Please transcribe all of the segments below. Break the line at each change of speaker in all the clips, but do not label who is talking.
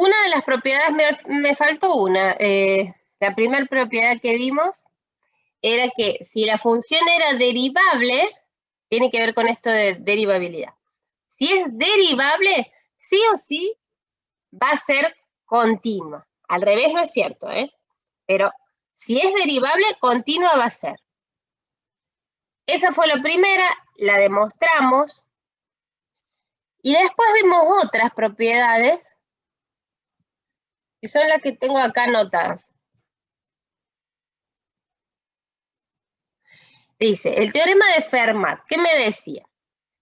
Una de las propiedades, me faltó una. La primera propiedad que vimos era que si la función era derivable, tiene que ver con esto de derivabilidad. Si es derivable, sí o sí va a ser continua. Al revés no es cierto, ¿eh? Pero si es derivable, continua va a ser. Esa fue la primera, la demostramos. Y después vimos otras propiedades, que son las que tengo acá anotadas. Dice, el teorema de Fermat, ¿qué me decía?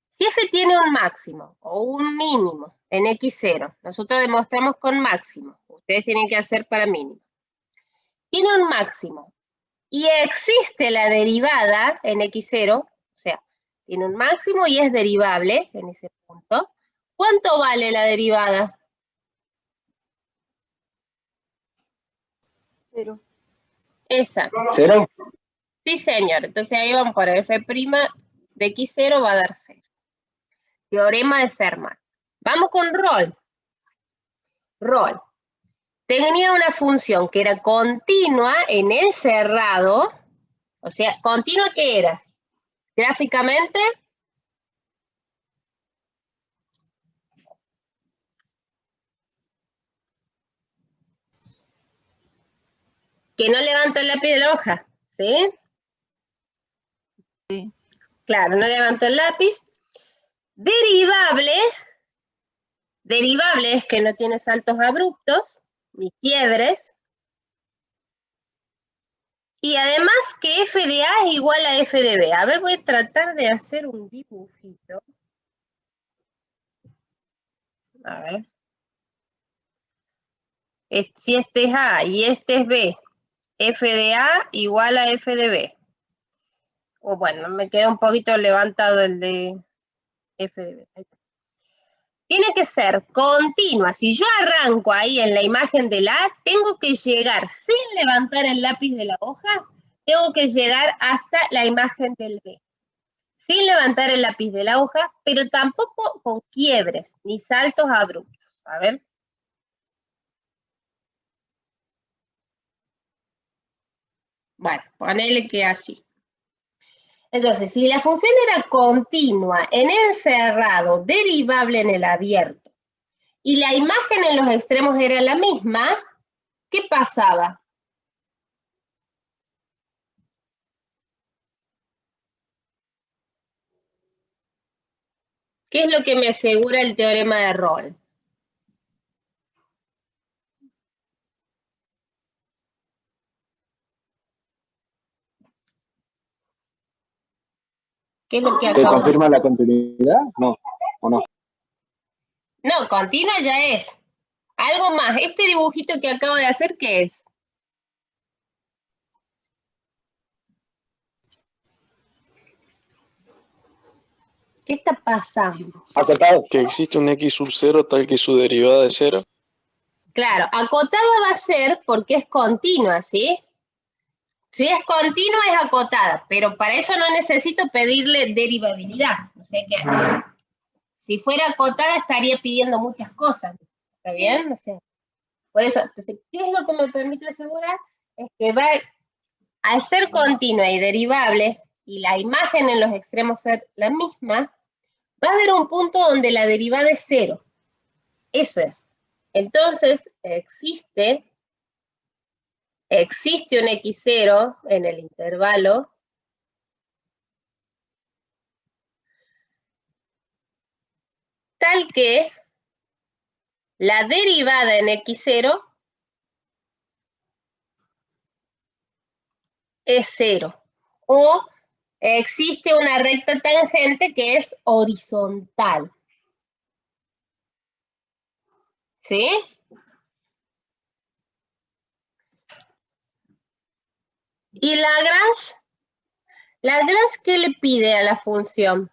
Si f tiene un máximo o un mínimo en x0, nosotros demostramos con máximo, ustedes tienen que hacer para mínimo. Tiene un máximo y existe la derivada en x0, o sea, tiene un máximo y es derivable en ese punto. ¿Cuánto vale la derivada?
0.
Esa.
¿Cero?
Sí, señor. Entonces ahí vamos a poner f' de x0 va a dar 0. Teorema de Fermat. Vamos con Rolle. Rolle tenía una función que era continua en el cerrado, o sea, ¿continua qué era? Gráficamente, que no levantó el lápiz de la hoja, ¿sí?
Sí.
Claro, no levantó el lápiz. Derivable es que no tiene saltos abruptos, ni quiebres. Y además que f de A es igual a f de B. A ver, voy a tratar de hacer un dibujito. A ver. Si este es A y este es B, f de A igual a f de B. O bueno, me queda un poquito levantado el de f de B. Ahí está. Tiene que ser continua. Si yo arranco ahí en la imagen del A, tengo que llegar sin levantar el lápiz de la hoja, tengo que llegar hasta la imagen del B. Sin levantar el lápiz de la hoja, pero tampoco con quiebres ni saltos abruptos. A ver. Bueno, ponele que así. Entonces, si la función era continua en el cerrado, derivable en el abierto, y la imagen en los extremos era la misma, ¿qué pasaba? ¿Qué es lo que me asegura el teorema de Rolle? ¿Qué es lo que
¿Te
acabo de
confirma la continuidad? No, ¿o no?
No, continua ya es. Algo más, este dibujito que acabo de hacer, ¿qué es? ¿Qué está pasando?
Acotado.
Que existe un x sub 0 tal que su derivada es 0.
Claro, acotada va a ser porque es continua, ¿sí? Si es continua es acotada, pero para eso no necesito pedirle derivabilidad. O sea que si fuera acotada estaría pidiendo muchas cosas. ¿Está bien? O sea, por eso, entonces, ¿qué es lo que me permite asegurar? Es que va, al ser continua y derivable, y la imagen en los extremos ser la misma, va a haber un punto donde la derivada es 0. Eso es. Entonces, existe un x0 en el intervalo tal que la derivada en x0 es 0. O existe una recta tangente que es horizontal. ¿Sí? ¿Y Lagrange? ¿Lagrange qué le pide a la función?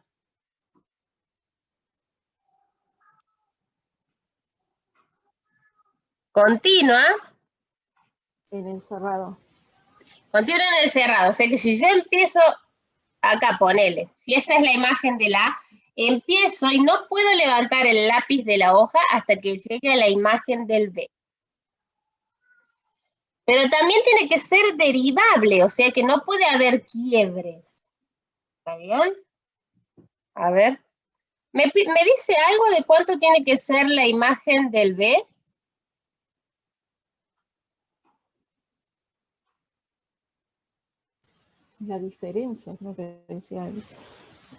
Continua.
En el cerrado.
Continua en el cerrado. O sea que si yo empiezo acá, ponele, si esa es la imagen de la A, Empiezo y no puedo levantar el lápiz de la hoja hasta que llegue a la imagen del B. Pero también tiene que ser derivable, o sea que no puede haber quiebres. ¿Está bien? A ver. ¿Me dice algo de cuánto tiene que ser la imagen del B?
La diferencia, creo que decía,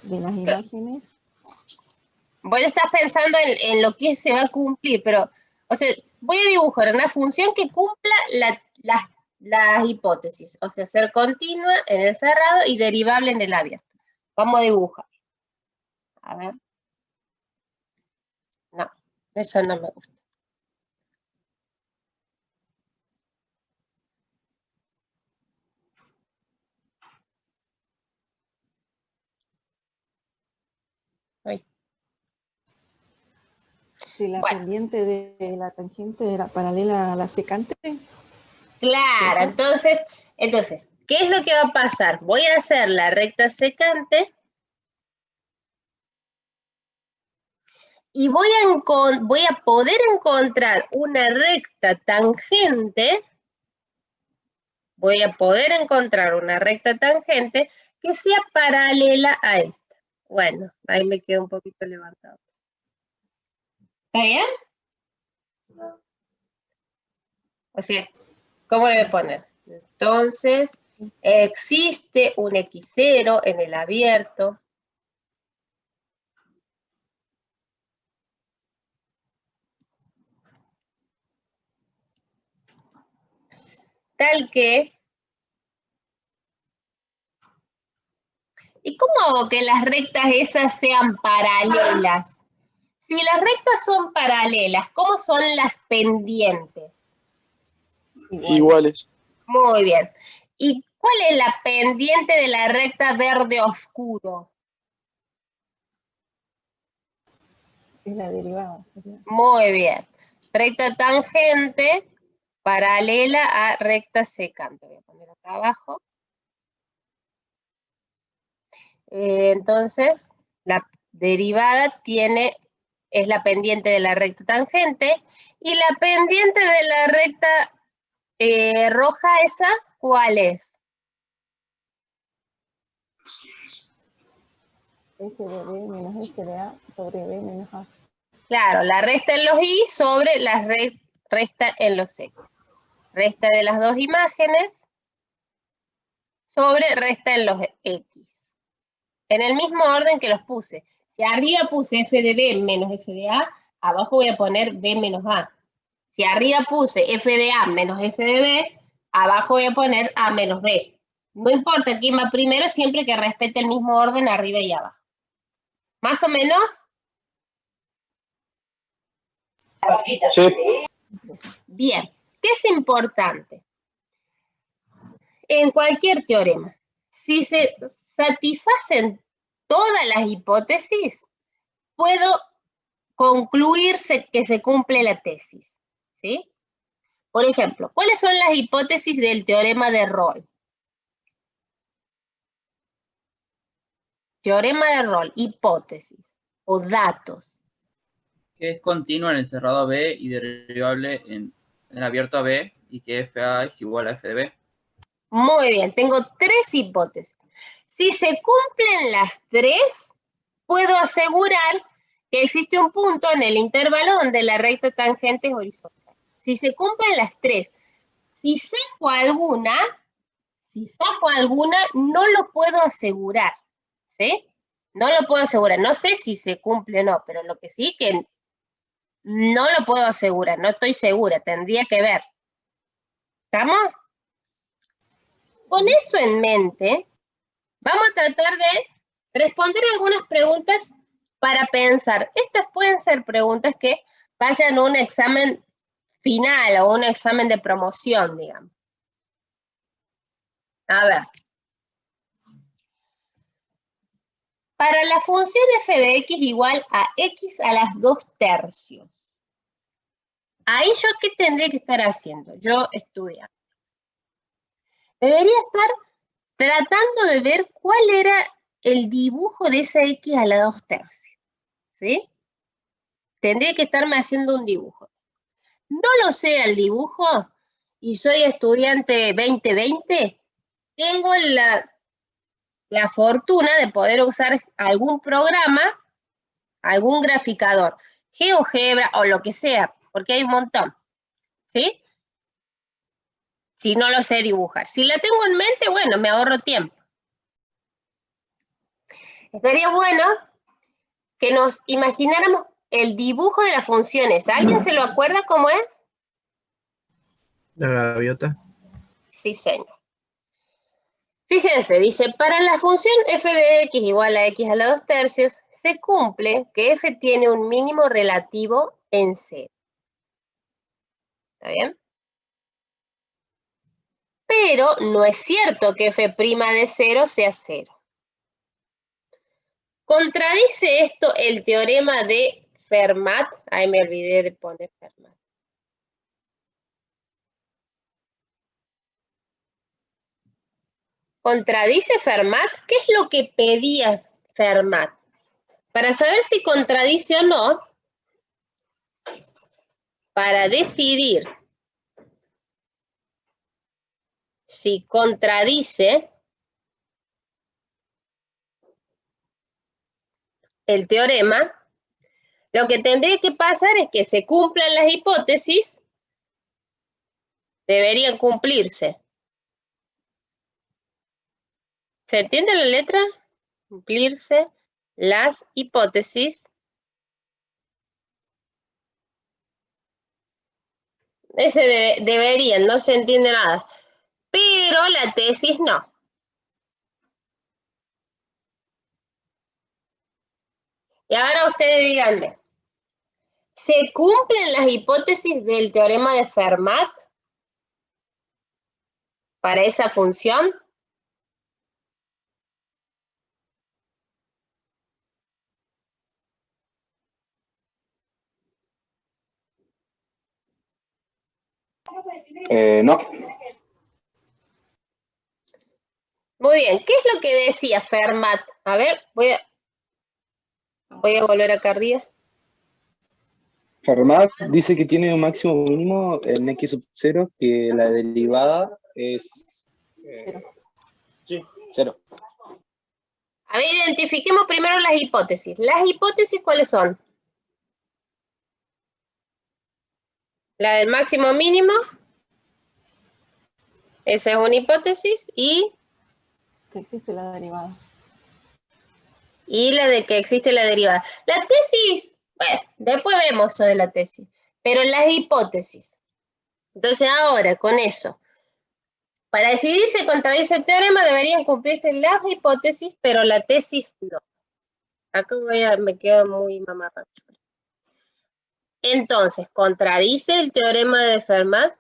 de las imágenes.
Vos estás pensando en lo que se va a cumplir, pero, o sea, voy a dibujar una función que cumpla las hipótesis, o sea, ser continua en el cerrado y derivable en el abierto. Vamos a dibujar. A ver. No, eso no me gusta. Ay.
Si la
Bueno.
pendiente de la tangente era paralela a la secante.
Claro, entonces, ¿qué es lo que va a pasar? Voy a hacer la recta secante y voy a poder encontrar una recta tangente. Voy a poder encontrar una recta tangente que sea paralela a esta. Bueno, ahí me quedo un poquito levantado. ¿Está bien? O sea, ¿cómo le voy a poner? Entonces, existe un X0 en el abierto. Tal que... ¿Y cómo hago que las rectas esas sean paralelas? Si las rectas son paralelas, ¿cómo son las pendientes?
Iguales.
Muy bien. ¿Y cuál es la pendiente de la recta verde oscuro?
Es la derivada. Sería.
Muy bien. Recta tangente paralela a recta secante. Voy a poner acá abajo. Entonces, la derivada es la pendiente de la recta tangente, y la pendiente de la recta roja esa, ¿cuál es?
F de B menos F de A sobre B menos A.
Claro, la resta en los Y sobre la resta en los X. Resta de las dos imágenes sobre resta en los X. En el mismo orden que los puse. Si arriba puse F de B menos F de A, abajo voy a poner B menos A. Si arriba puse F de A menos F de B, abajo voy a poner A menos B. No importa quién va primero, siempre que respete el mismo orden arriba y abajo. ¿Más o menos?
Sí.
Bien. ¿Qué es importante? En cualquier teorema, si se satisfacen todas las hipótesis, puedo concluirse que se cumple la tesis, ¿sí? Por ejemplo, ¿cuáles son las hipótesis del teorema de Rolle? Teorema de Rolle, hipótesis o datos.
Que es continua en el cerrado a B y derivable en el abierto a B, y que FA es igual a F de B.
Muy bien, tengo tres hipótesis. Si se cumplen las tres, puedo asegurar que existe un punto en el intervalo donde la recta tangente es horizontal. Si se cumplen las tres, si saco alguna, no lo puedo asegurar, ¿sí? No lo puedo asegurar. No sé si se cumple o no, pero lo que sí que no lo puedo asegurar, no estoy segura, tendría que ver. ¿Estamos? Con eso en mente, vamos a tratar de responder algunas preguntas para pensar. Estas pueden ser preguntas que vayan a un examen final o un examen de promoción, digamos. A ver. Para la función f de x igual a x a las 2/3. Ahí yo, ¿qué tendría que estar haciendo? Yo estudiando. Debería estar tratando de ver cuál era el dibujo de esa x a la 2/3, ¿sí? Tendría que estarme haciendo un dibujo. No lo sé el dibujo y soy estudiante 2020, tengo la fortuna de poder usar algún programa, algún graficador, GeoGebra o lo que sea, porque hay un montón, ¿sí? Si no lo sé dibujar. Si la tengo en mente, bueno, me ahorro tiempo. Estaría bueno que nos imagináramos el dibujo de las funciones. ¿Alguien se lo acuerda cómo es?
La gaviota.
Sí, señor. Fíjense, dice, para la función f de x igual a x a la 2/3, se cumple que f tiene un mínimo relativo en 0. ¿Está bien? Pero no es cierto que f' de 0 sea 0. ¿Contradice esto el teorema de Fermat? Ay, me olvidé de poner Fermat. ¿Contradice Fermat? ¿Qué es lo que pedía Fermat? Para saber si contradice o no, para decidir si contradice el teorema, lo que tendría que pasar es que se cumplan las hipótesis, deberían cumplirse. ¿Se entiende la letra? Cumplirse las hipótesis. Ese deberían, no se entiende nada. Pero la tesis no. Y ahora ustedes díganme, ¿se cumplen las hipótesis del teorema de Fermat para esa función?
No.
Muy bien, ¿qué es lo que decía Fermat? A ver, voy a volver acá arriba.
Fermat dice que tiene un máximo mínimo en x sub 0, que la derivada es 0.
A ver, identifiquemos primero las hipótesis. ¿Las hipótesis cuáles son? La del máximo mínimo. Esa es una hipótesis. Y
Que existe la derivada.
la de que existe la derivada. La tesis, bueno, después vemos eso de la tesis. Pero las hipótesis. Entonces ahora, con eso, para decidir si contradice el teorema deberían cumplirse las hipótesis, pero la tesis no. Acá me quedo muy mamarracho. Entonces, ¿contradice el teorema de Fermat?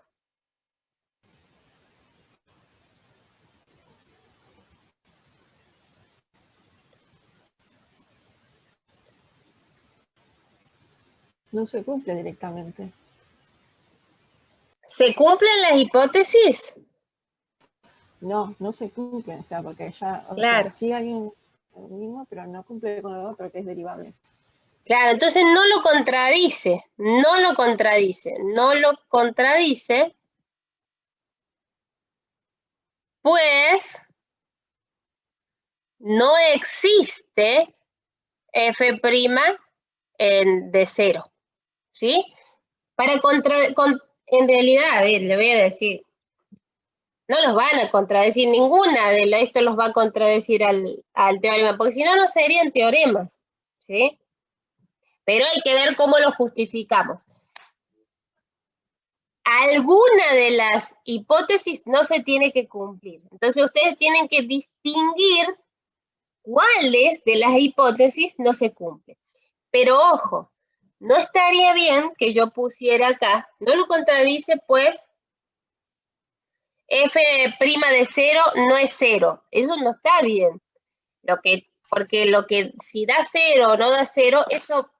No se cumple directamente.
¿Se cumplen las hipótesis?
No, no se cumple, o sea, porque ya, o
Claro.
sea, sí hay un mismo, pero no cumple con el otro que es derivable.
Claro, entonces no lo contradice, no lo contradice, no lo contradice, pues no existe f' de 0, ¿sí? En realidad, a ver, le voy a decir, no los van a contradecir, ninguna de esto los va a contradecir al teorema, porque si no, no serían teoremas, ¿sí? Pero hay que ver cómo lo justificamos. Alguna de las hipótesis no se tiene que cumplir. Entonces ustedes tienen que distinguir cuáles de las hipótesis no se cumplen. Pero ojo, no estaría bien que yo pusiera acá, no lo contradice, pues f' de 0 no es 0. Eso no está bien. Porque si da 0 o no da 0, eso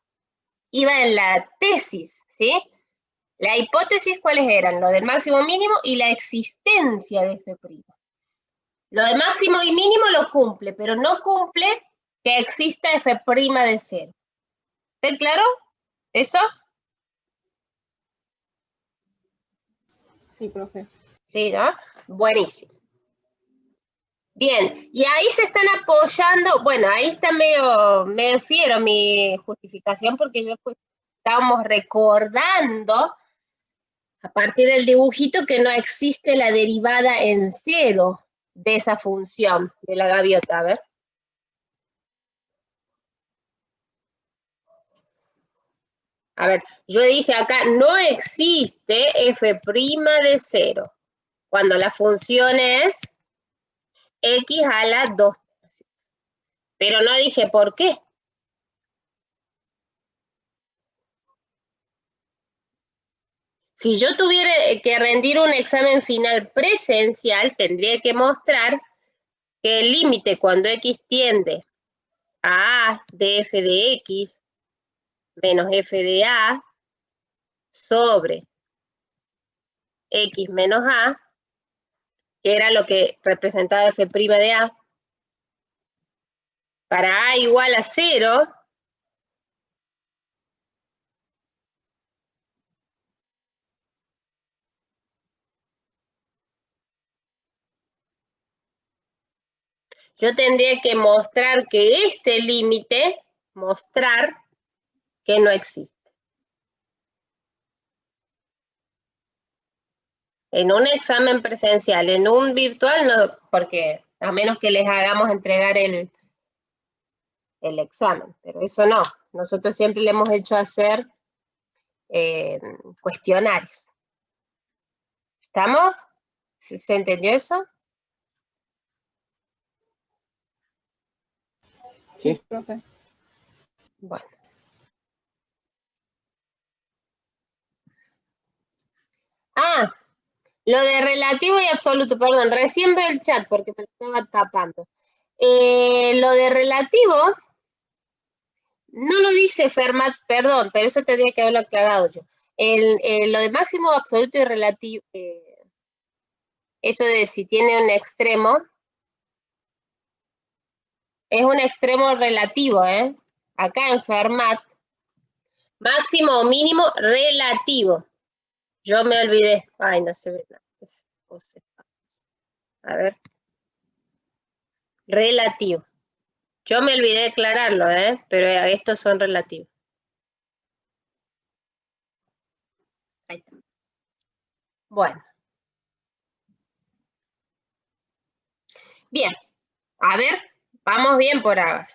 iba en la tesis, ¿sí? La hipótesis, ¿cuáles eran? Lo del máximo mínimo y la existencia de f'. Lo de máximo y mínimo lo cumple, pero no cumple que exista f' de 0. ¿Está claro eso?
Sí, profe.
Sí, ¿no? Buenísimo. Bien, y ahí se están apoyando, bueno, ahí está medio fiero mi justificación porque yo estábamos recordando a partir del dibujito que no existe la derivada en 0 de esa función de la gaviota. A ver. A ver, yo dije acá, no existe f' de 0 cuando la función es x a la 2 tercios. Pero no dije por qué. Si yo tuviera que rendir un examen final presencial, tendría que mostrar que el límite cuando x tiende a de f de x menos f de a sobre x menos a, que era lo que representaba f' de a, para a igual a 0, yo tendría que mostrar que este límite, mostrar que no existe. En un examen presencial, en un virtual, no, porque a menos que les hagamos entregar el examen, pero eso no. Nosotros siempre le hemos hecho hacer cuestionarios. ¿Estamos? ¿Se entendió eso?
Sí, profe.
Bueno. Ah, lo de relativo y absoluto, perdón, recién veo el chat porque me estaba tapando. Lo de relativo, no lo dice Fermat, perdón, pero eso tendría que haberlo aclarado yo. Lo de máximo, absoluto y relativo, eso de si tiene un extremo, es un extremo relativo, ¿eh? Acá en Fermat, máximo o mínimo relativo. Yo me olvidé. Ay, no se ve nada. A ver. Relativo. Yo me olvidé de aclararlo, ¿eh? Pero estos son relativos. Ahí está. Bueno. Bien. A ver, vamos bien por ahora.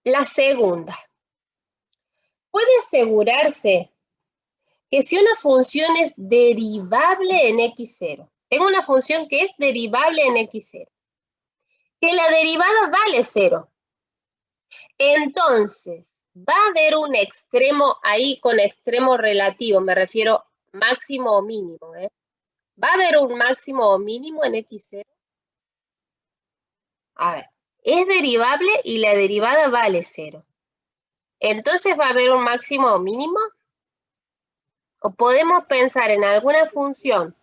La segunda. Puede asegurarse que si una función es derivable en x0, tengo una función que es derivable en x0, que la derivada vale 0. Entonces, va a haber un extremo ahí con extremo relativo, me refiero máximo o mínimo, ¿eh? ¿Va a haber un máximo o mínimo en x0? A ver, es derivable y la derivada vale 0. Entonces, ¿va a haber un máximo o mínimo? ¿O podemos pensar en alguna función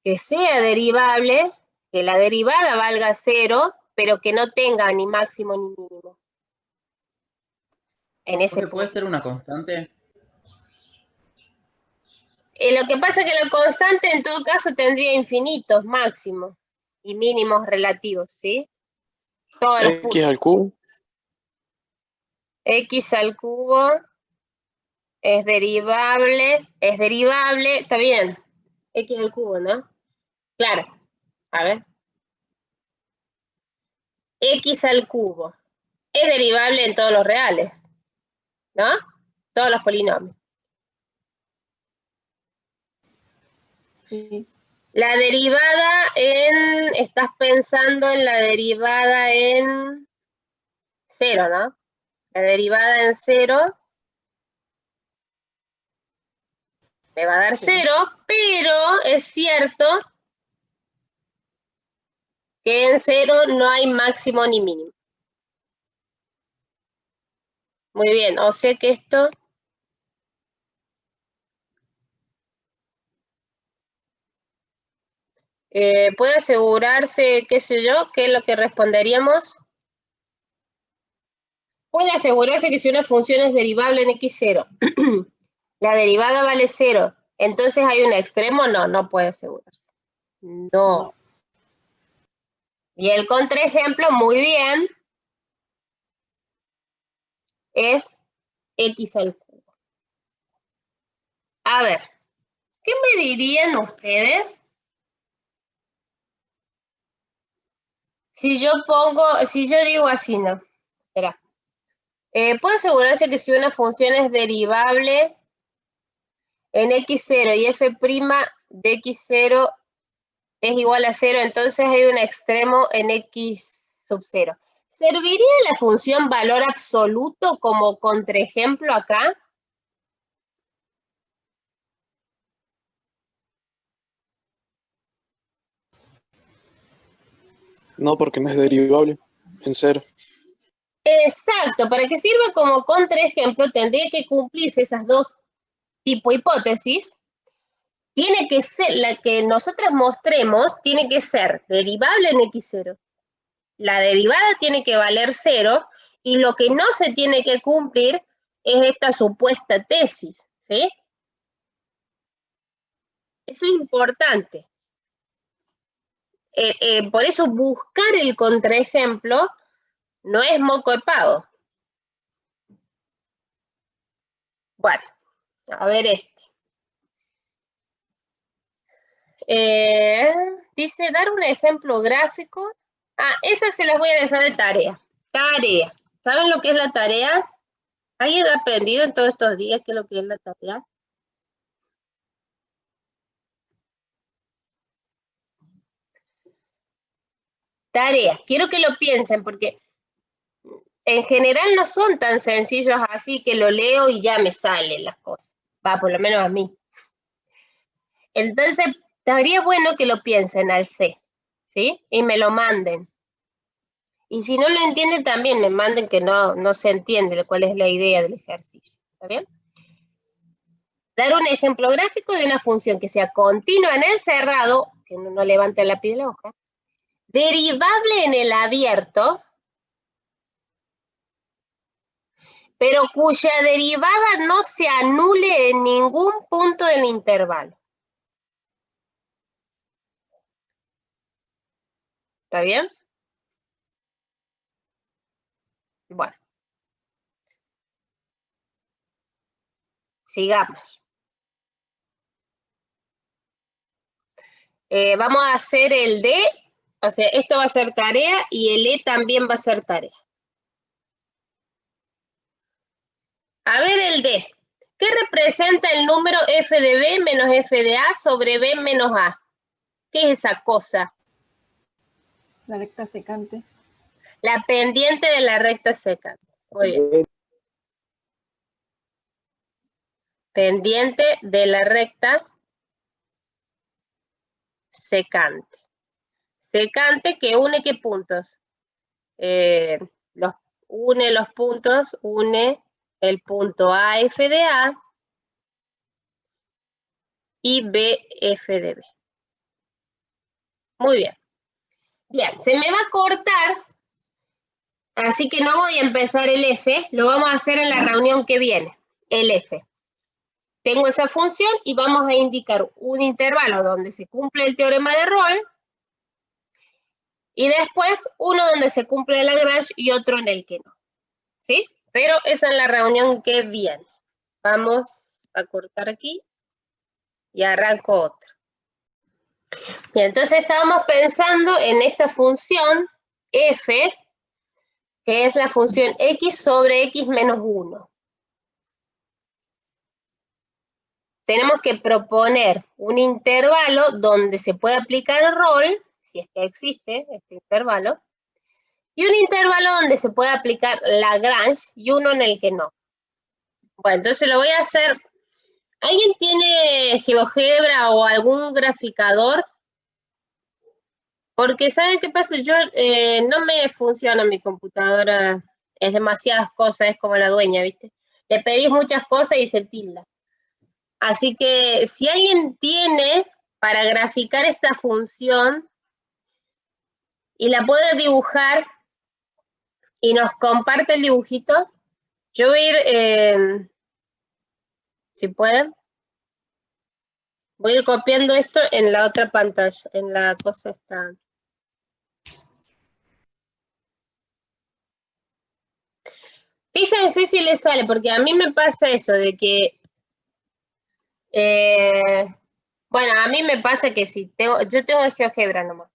que sea derivable, que la derivada valga 0, pero que no tenga ni máximo ni mínimo? En ese
¿Puede ser una constante?
Lo que pasa es que la constante en todo caso tendría infinitos máximos y mínimos relativos, ¿sí? Todos los puntos.
X al cubo.
X al cubo es derivable, está bien. X al cubo, ¿no? Claro, a ver. X al cubo es derivable en todos los reales, ¿no? Todos los polinomios.
Sí.
La derivada estás pensando en la derivada en 0, ¿no? La derivada en 0 me va a dar 0, pero es cierto que en 0 no hay máximo ni mínimo. Muy bien, o sea que esto ¿Puede asegurarse, qué sé yo, qué es lo que responderíamos? Puede asegurarse que si una función es derivable en x0, la derivada vale 0, entonces hay un extremo, no puede asegurarse. No. Y el contraejemplo, muy bien, es x al cubo. A ver, ¿qué me dirían ustedes si yo digo así, no? Espera. ¿Puede asegurarse que si una función es derivable en x0 y f' de x0 es igual a 0, entonces hay un extremo en x sub 0? ¿Serviría la función valor absoluto como contraejemplo acá?
No, porque no es derivable en 0.
Exacto, para que sirva como contraejemplo tendría que cumplirse esas dos tipo hipótesis. Tiene que ser, la que nosotras mostremos, tiene que ser derivable en x0. La derivada tiene que valer 0 y lo que no se tiene que cumplir es esta supuesta tesis, ¿sí? Eso es importante. Por eso buscar el contraejemplo no es moco de pavo. Bueno, a ver este. Dice, dar un ejemplo gráfico. Esa se las voy a dejar de tarea. Tarea. ¿Saben lo que es la tarea? ¿Alguien ha aprendido en todos estos días qué es lo que es la tarea? Tarea. Quiero que lo piensen porque en general no son tan sencillos así que lo leo y ya me salen las cosas. Va, por lo menos a mí. Entonces, estaría bueno que lo piensen al C, ¿sí? Y me lo manden. Y si no lo entienden, también me manden que no se entiende cuál es la idea del ejercicio. ¿Está bien? Dar un ejemplo gráfico de una función que sea continua en el cerrado, que no levante el lápiz de la hoja, derivable en el abierto, pero cuya derivada no se anule en ningún punto del intervalo. ¿Está bien? Bueno. Sigamos. Vamos a hacer el D, o sea, esto va a ser tarea y el E también va a ser tarea. A ver el D. ¿Qué representa el número f de b menos f de a sobre b menos a? ¿Qué es esa cosa?
La recta secante.
La pendiente de la recta secante. Muy bien. Pendiente de la recta secante. Secante que une ¿qué puntos? Une los puntos, une el punto AF de A y BF de B. Muy bien. Bien, se me va a cortar, así que no voy a empezar el F, lo vamos a hacer en la reunión que viene, el F. Tengo esa función y vamos a indicar un intervalo donde se cumple el teorema de Rolle y después uno donde se cumple el Lagrange y otro en el que no. ¿Sí? Pero esa es la reunión que viene. Vamos a cortar aquí y arranco otro. Bien, entonces estábamos pensando en esta función f, que es la función x sobre x menos 1. Tenemos que proponer un intervalo donde se puede aplicar Rolle, si es que existe este intervalo, y un intervalo donde se puede aplicar Lagrange y uno en el que no. Bueno, entonces lo voy a hacer. ¿Alguien tiene GeoGebra o algún graficador? Porque ¿saben qué pasa? Yo no me funciona mi computadora, es demasiadas cosas, es como la dueña, ¿viste? Le pedís muchas cosas y se tilda. Así que si alguien tiene para graficar esta función y la puede dibujar y nos comparte el dibujito. Yo voy a ir, si pueden, voy a ir copiando esto en la otra pantalla, en la cosa esta. Fíjense si les sale, porque a mí me pasa eso de que, bueno, a mí me pasa que si tengo, yo tengo el GeoGebra nomás.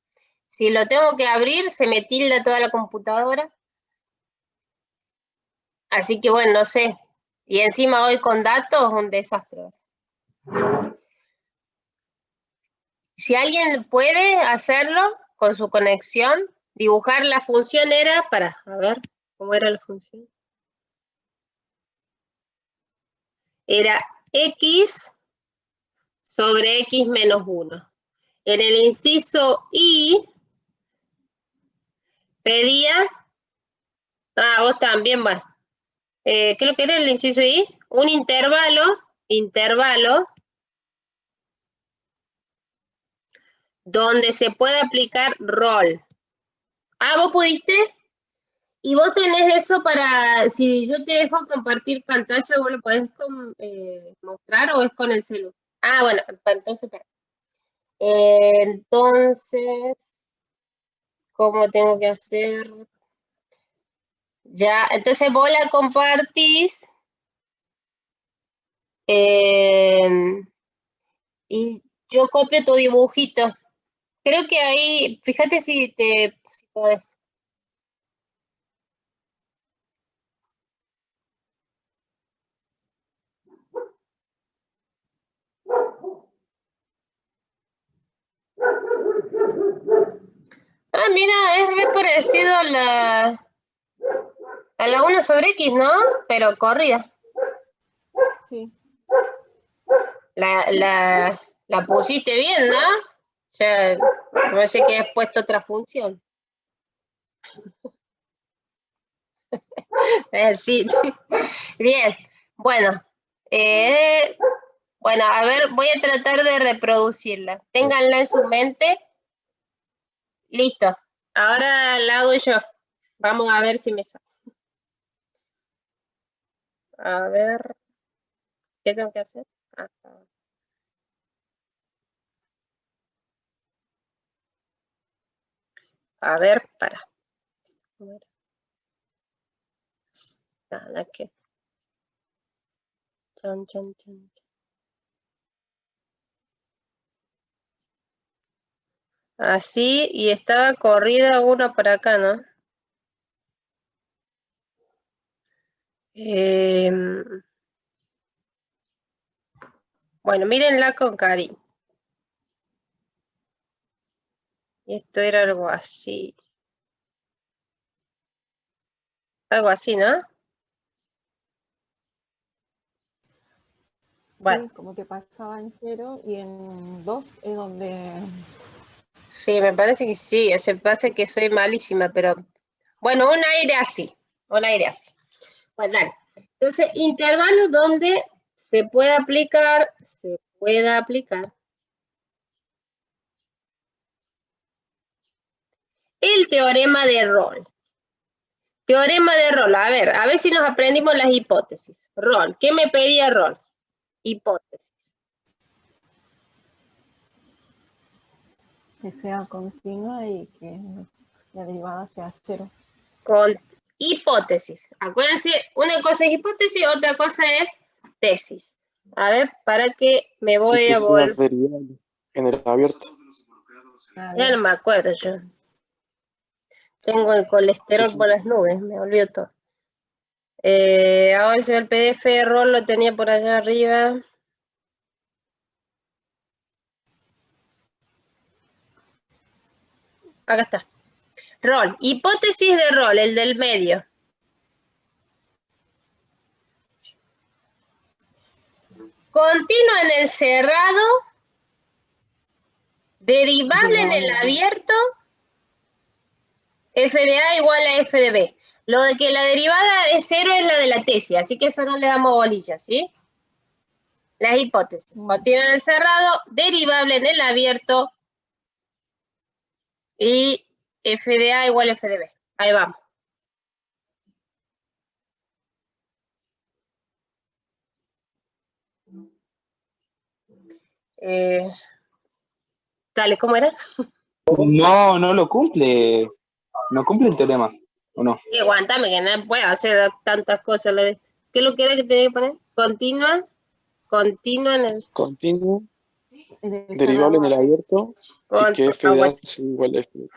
Si lo tengo que abrir, se me tilda toda la computadora. Así que bueno, no sé. Y encima hoy con datos, un desastre. Si alguien puede hacerlo con su conexión, dibujar la función era para, a ver, ¿cómo era la función? Era x sobre x menos 1. En el inciso I pedía, vos también, bueno, ¿qué es lo que era el inciso I? Un intervalo, donde se puede aplicar rol. ¿Vos pudiste? Y vos tenés eso para, si yo te dejo compartir pantalla, ¿vos lo podés mostrar o es con el celular? Bueno, entonces, entonces, ¿cómo tengo que hacer? Ya, entonces vos la compartís y yo copio tu dibujito. Creo que ahí, fíjate si podés. Mira, es re parecido a la 1 sobre X, ¿no? Pero corrida.
Sí.
La pusiste bien, ¿no? O sea, no sé que has puesto otra función. Sí. Bien. Bueno. Bueno, a ver, voy a tratar de reproducirla. Ténganla en su mente. Listo. Ahora la hago yo. Vamos a ver si me sale. A ver. ¿Qué tengo que hacer? A ver, para. Nada que. Chan, chan, chan. Así, y estaba corrida una para acá, ¿no? Bueno, mírenla con cariño. Esto era algo así. Algo así, ¿no? Bueno.
Sí, como que pasaba en 0 y en 2 es donde...
Sí, me parece que sí, se pasa que soy malísima, pero bueno, un aire así, un aire así. Bueno, dale. Entonces, intervalo donde se pueda aplicar el teorema de Rolle. Teorema de Rolle, a ver si nos aprendimos las hipótesis. Rolle, ¿qué me pedía Rolle? Hipótesis.
que sea continua y que la derivada sea 0.
Con hipótesis. Acuérdense, una cosa es hipótesis, otra cosa es tesis. A ver, para que me voy a volver.
Derivable en el abierto.
Ya no me acuerdo yo. Tengo el colesterol por las nubes, me olvido todo. Ahora el PDF de Roll lo tenía por allá arriba. Acá está. Roll, hipótesis de Roll, el del medio. Continua en el cerrado, derivable en el abierto, f de A igual a f de B. Lo de que la derivada es 0 es la de la tesis, así que eso no le damos bolilla, ¿sí? Las hipótesis. Continua en el cerrado, derivable en el abierto y f de A igual a f de B. Ahí vamos. Dale, ¿cómo era?
No, no lo cumple. No cumple el teorema, ¿o no?
Sí, aguantame, que no puedo hacer tantas cosas a la vez. ¿Qué es lo que era que tenía que poner? Continua en el...
Continuo,
En el
derivable en el
cerrado,
abierto, y que f de A es igual a f de B.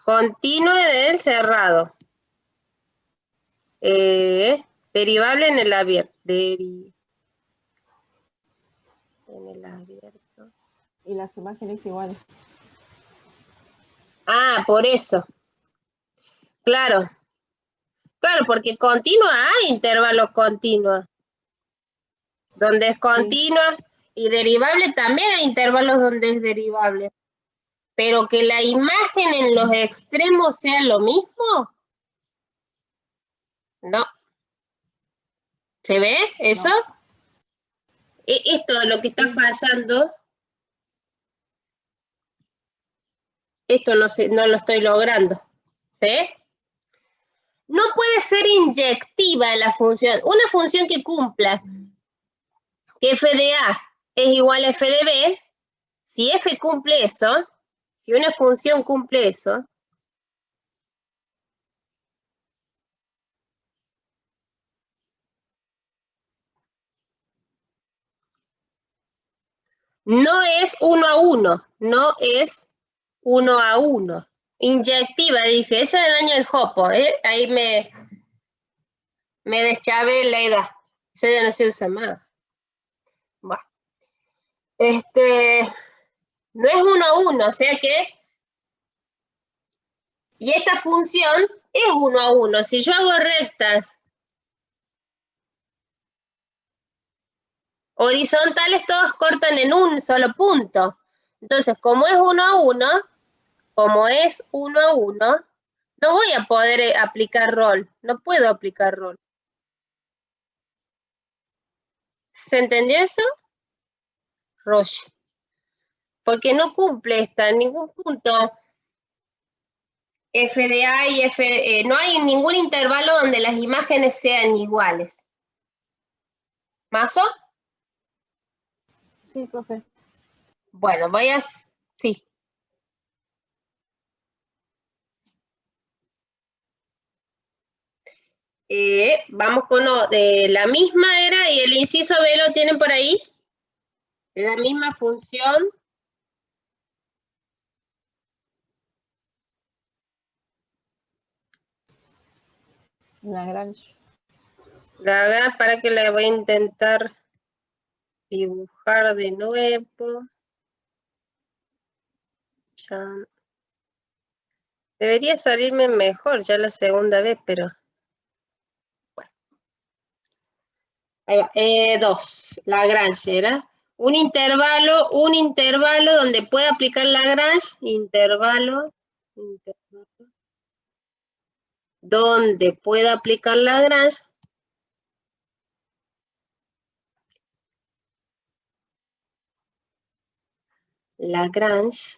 Continua en el cerrado. Derivable en el abierto. En el abierto.
y las imágenes iguales.
Ah, por eso. Claro. Claro, porque continua hay intervalos continuos. Donde es continua y derivable también hay intervalos donde es derivable. Pero que la imagen en los extremos sea lo mismo. No. ¿Se ve eso?
No.
Esto es lo que está fallando. Esto no lo estoy logrando. ¿Sí? No puede ser inyectiva la función. Una función que cumpla que f de A es igual a f de B, si f cumple eso, si una función cumple eso, no es 1 a 1, no es 1 a 1. Inyectiva, dije, ese era el año del Jopo, ¿eh? Ahí me deschavé la edad. Eso ya no se usa más. Bueno. No es 1 a 1, o sea que... Y esta función es 1 a 1. Si yo hago rectas horizontales, todos cortan en un solo punto. Entonces, como es 1 a 1, no voy a poder aplicar rol. No puedo aplicar rol. ¿Se entendió eso? Roche. Porque no cumple esta en ningún punto. F de A y F... no hay ningún intervalo donde las imágenes sean iguales. ¿Mazo?
Sí, profe.
Bueno, voy a... Sí. Vamos con la misma era y el inciso B lo tienen por ahí. La misma función.
Lagrange.
Para que la voy a intentar dibujar de nuevo. Ya. Debería salirme mejor ya la segunda vez, pero... Bueno. Ahí va. 2. Lagrange era. Un intervalo donde pueda aplicar Lagrange. Intervalo. Donde pueda aplicar Lagrange. Lagrange.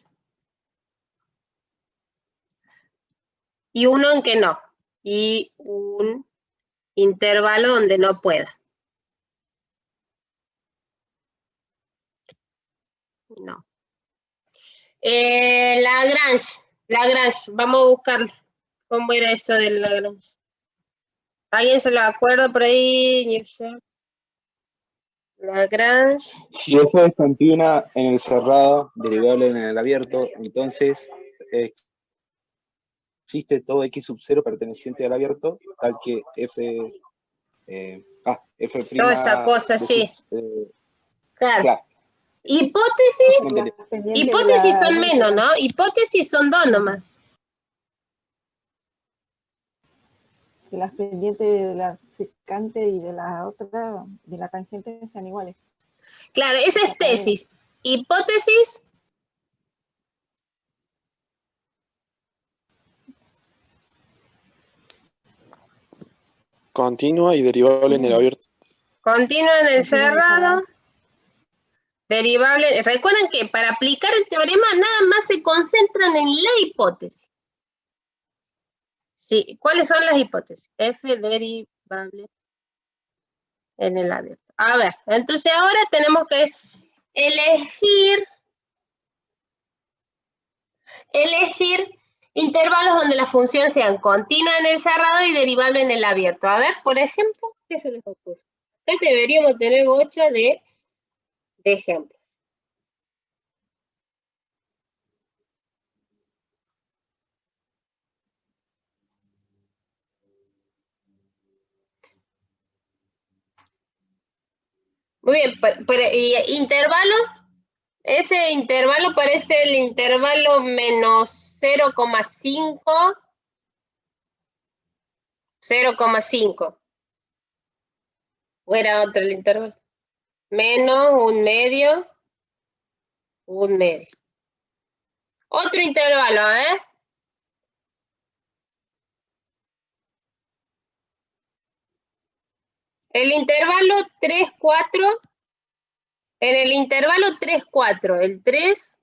Y uno en que no. Y un intervalo donde no pueda. No. Lagrange. Vamos a buscarlo. ¿Cómo era eso del Lagrange? ¿Alguien se lo acuerda por ahí? Lagrange.
Si f es continua en el cerrado, derivable en el abierto, entonces existe todo x sub 0 perteneciente al abierto, tal que f... f'...
Toda esa cosa, sí. Claro.
Claro.
Hipótesis.
Pendiente
Hipótesis
de
son
la
menos,
ruta.
¿no? Hipótesis son dos nomás.
Que las pendientes de la secante y de la otra, de la tangente, sean iguales.
Claro, esa es tesis. Hipótesis.
Continua y derivable en el abierto.
Continua en el cerrado. derivable. Recuerden que para aplicar el teorema nada más se concentran en la hipótesis. Sí, ¿cuáles son las hipótesis? F derivable en el abierto. A ver, entonces ahora tenemos que elegir intervalos donde la función sea continua en el cerrado y derivable en el abierto. A ver, por ejemplo, ¿qué se les ocurre? Acá deberíamos tener bocha de ejemplos. Muy bien, y intervalo, ese intervalo parece el intervalo menos 0,5, 0,5. ¿O era otro el intervalo? Menos un medio. Otro intervalo, ¿eh? El intervalo 3, 4. En el intervalo 3, 4, el 3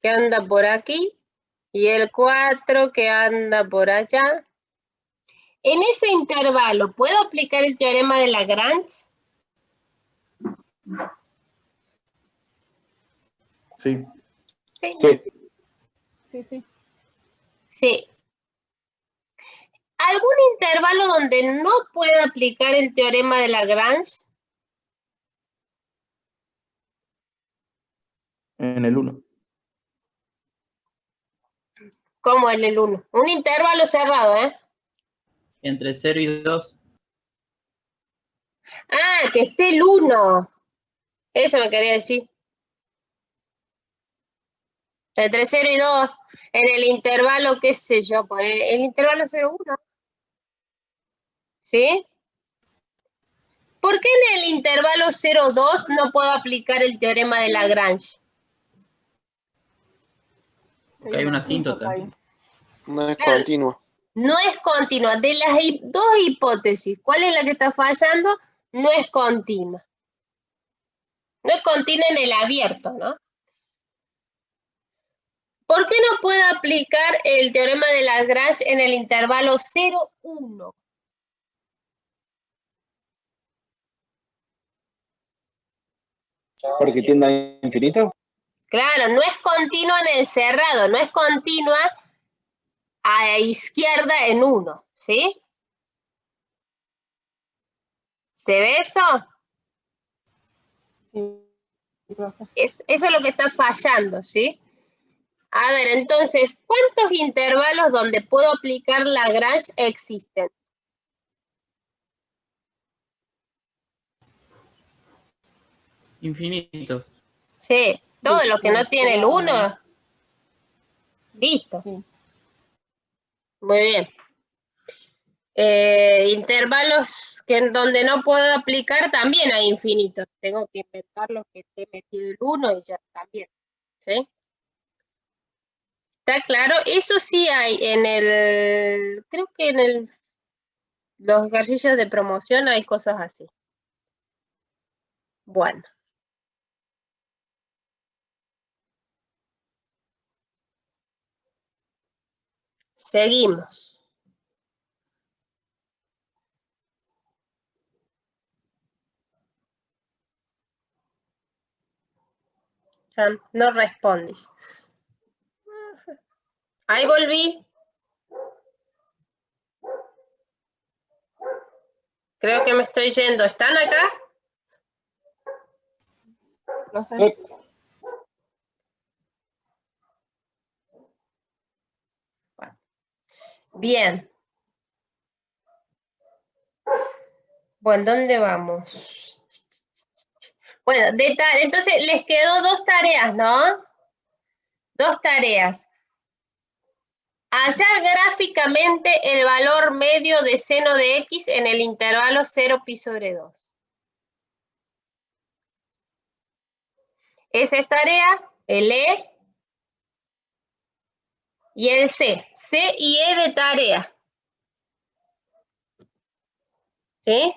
que anda por aquí y el 4 que anda por allá. En ese intervalo, ¿puedo aplicar el teorema de Lagrange?
Sí.
Sí.
Sí. ¿Algún intervalo donde no pueda aplicar el teorema de Lagrange?
En el 1.
¿Cómo en el 1? Un intervalo cerrado, ¿eh?
Entre 0 y 2.
Ah, que esté el 1. Eso me quería decir. Entre 0 y 2. En el intervalo, qué sé yo, el intervalo 0, 1. ¿Sí? ¿Por qué en el intervalo 0, 2 no puedo aplicar el teorema de Lagrange?
Porque hay una asíntota.
No es continua.
No es continua. De las dos hipótesis, ¿cuál es la que está fallando? No es continua. No es continua en el abierto, ¿no? ¿Por qué no puedo aplicar el teorema de Lagrange en el intervalo 0, 1?
Porque tiende a infinito.
Claro, no es continua en el cerrado, no es continua a izquierda en 1, ¿sí? ¿Se ve eso?
Sí, profe.
Eso es lo que está fallando, ¿sí? A ver, entonces, ¿cuántos intervalos donde puedo aplicar Lagrange existen?
Infinitos.
Sí, todo lo que no tiene el 1. Listo.
Sí.
Muy bien. Intervalos donde no puedo aplicar también hay infinitos. Tengo que inventar los que esté metido el 1 y ya también. ¿Sí? ¿Está claro? Eso sí hay en el, creo que en los ejercicios de promoción hay cosas así. Bueno. Seguimos. No respondes. Ahí volví. Creo que me estoy yendo. ¿Están acá?
Profe.
Bien. Bueno, ¿dónde vamos? Bueno, entonces les quedó 2 tareas, ¿no? 2 tareas. Hallar gráficamente el valor medio de seno de x en el intervalo 0 pi sobre 2. Esa es tarea, el E y el C. C y E de tarea. ¿Sí?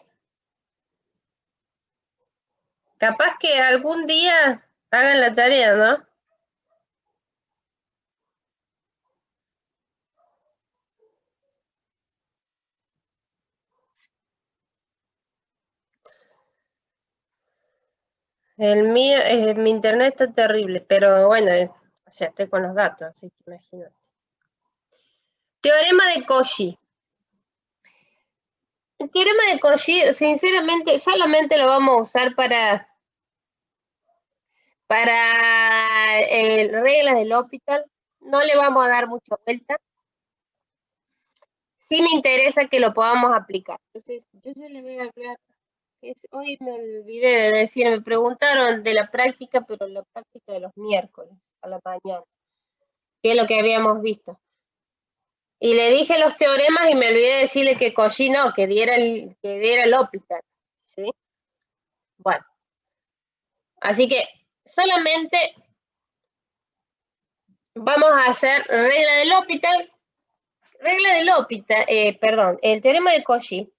Capaz que algún día hagan la tarea, ¿no? El mío, mi internet está terrible, pero bueno, o sea, estoy con los datos, así que imagínate. Teorema de Cauchy. El teorema de Cauchy, sinceramente, solamente lo vamos a usar para reglas del L'Hopital. No le vamos a dar mucha vuelta. Sí me interesa que lo podamos aplicar. Entonces, yo le voy a hablar. Hoy me olvidé de decir, me preguntaron de la práctica, pero la práctica de los miércoles a la mañana, que es lo que habíamos visto. Y le dije los teoremas y me olvidé de decirle que Cauchy no, que diera el L'Hopital, ¿sí? Bueno, así que solamente vamos a hacer regla del L'Hopital. Regla del L'Hopital, perdón, el teorema de Cauchy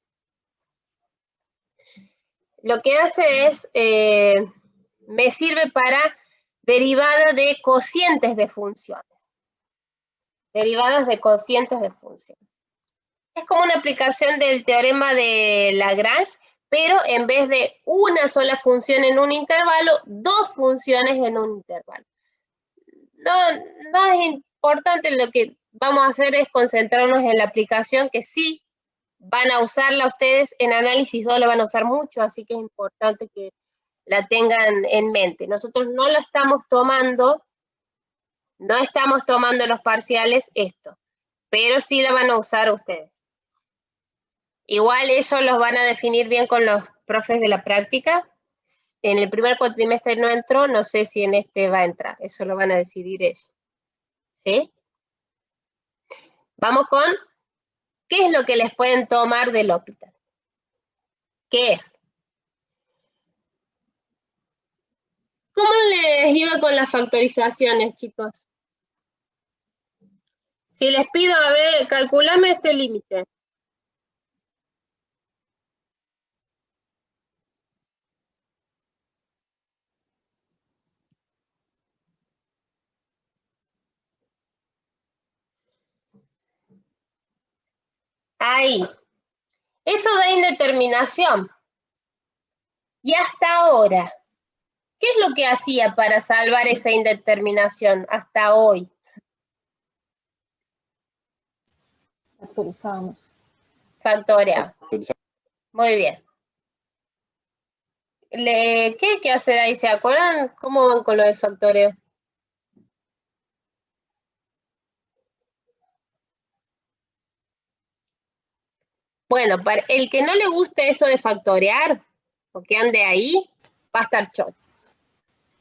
lo que hace es, me sirve para derivada de cocientes de funciones. Derivadas de cocientes de funciones. Es como una aplicación del teorema de Lagrange, pero en vez de una sola función en un intervalo, dos funciones en un intervalo. No es importante, lo que vamos a hacer es concentrarnos en la aplicación, que sí van a usarla ustedes en análisis 2, la van a usar mucho, así que es importante que la tengan en mente. Nosotros no la estamos tomando, no estamos tomando los parciales esto, pero sí la van a usar ustedes. Igual eso los van a definir bien con los profes de la práctica. En el primer cuatrimestre no entró, no sé si en este va a entrar, eso lo van a decidir ellos. ¿Sí? Vamos con, ¿qué es lo que les pueden tomar del L'Hopital? ¿Qué es? ¿Cómo les iba con las factorizaciones, chicos? Si les pido, a ver, calculame este límite. Ahí. Eso da indeterminación. Y hasta ahora, ¿qué es lo que hacía para salvar esa indeterminación hasta hoy?
Factorizamos.
Factorear. Muy bien. ¿Qué hay que hacer ahí? ¿Se acuerdan? ¿Cómo van con lo de factoreo? Bueno, para el que no le guste eso de factorear, o que ande ahí, va a estar choto.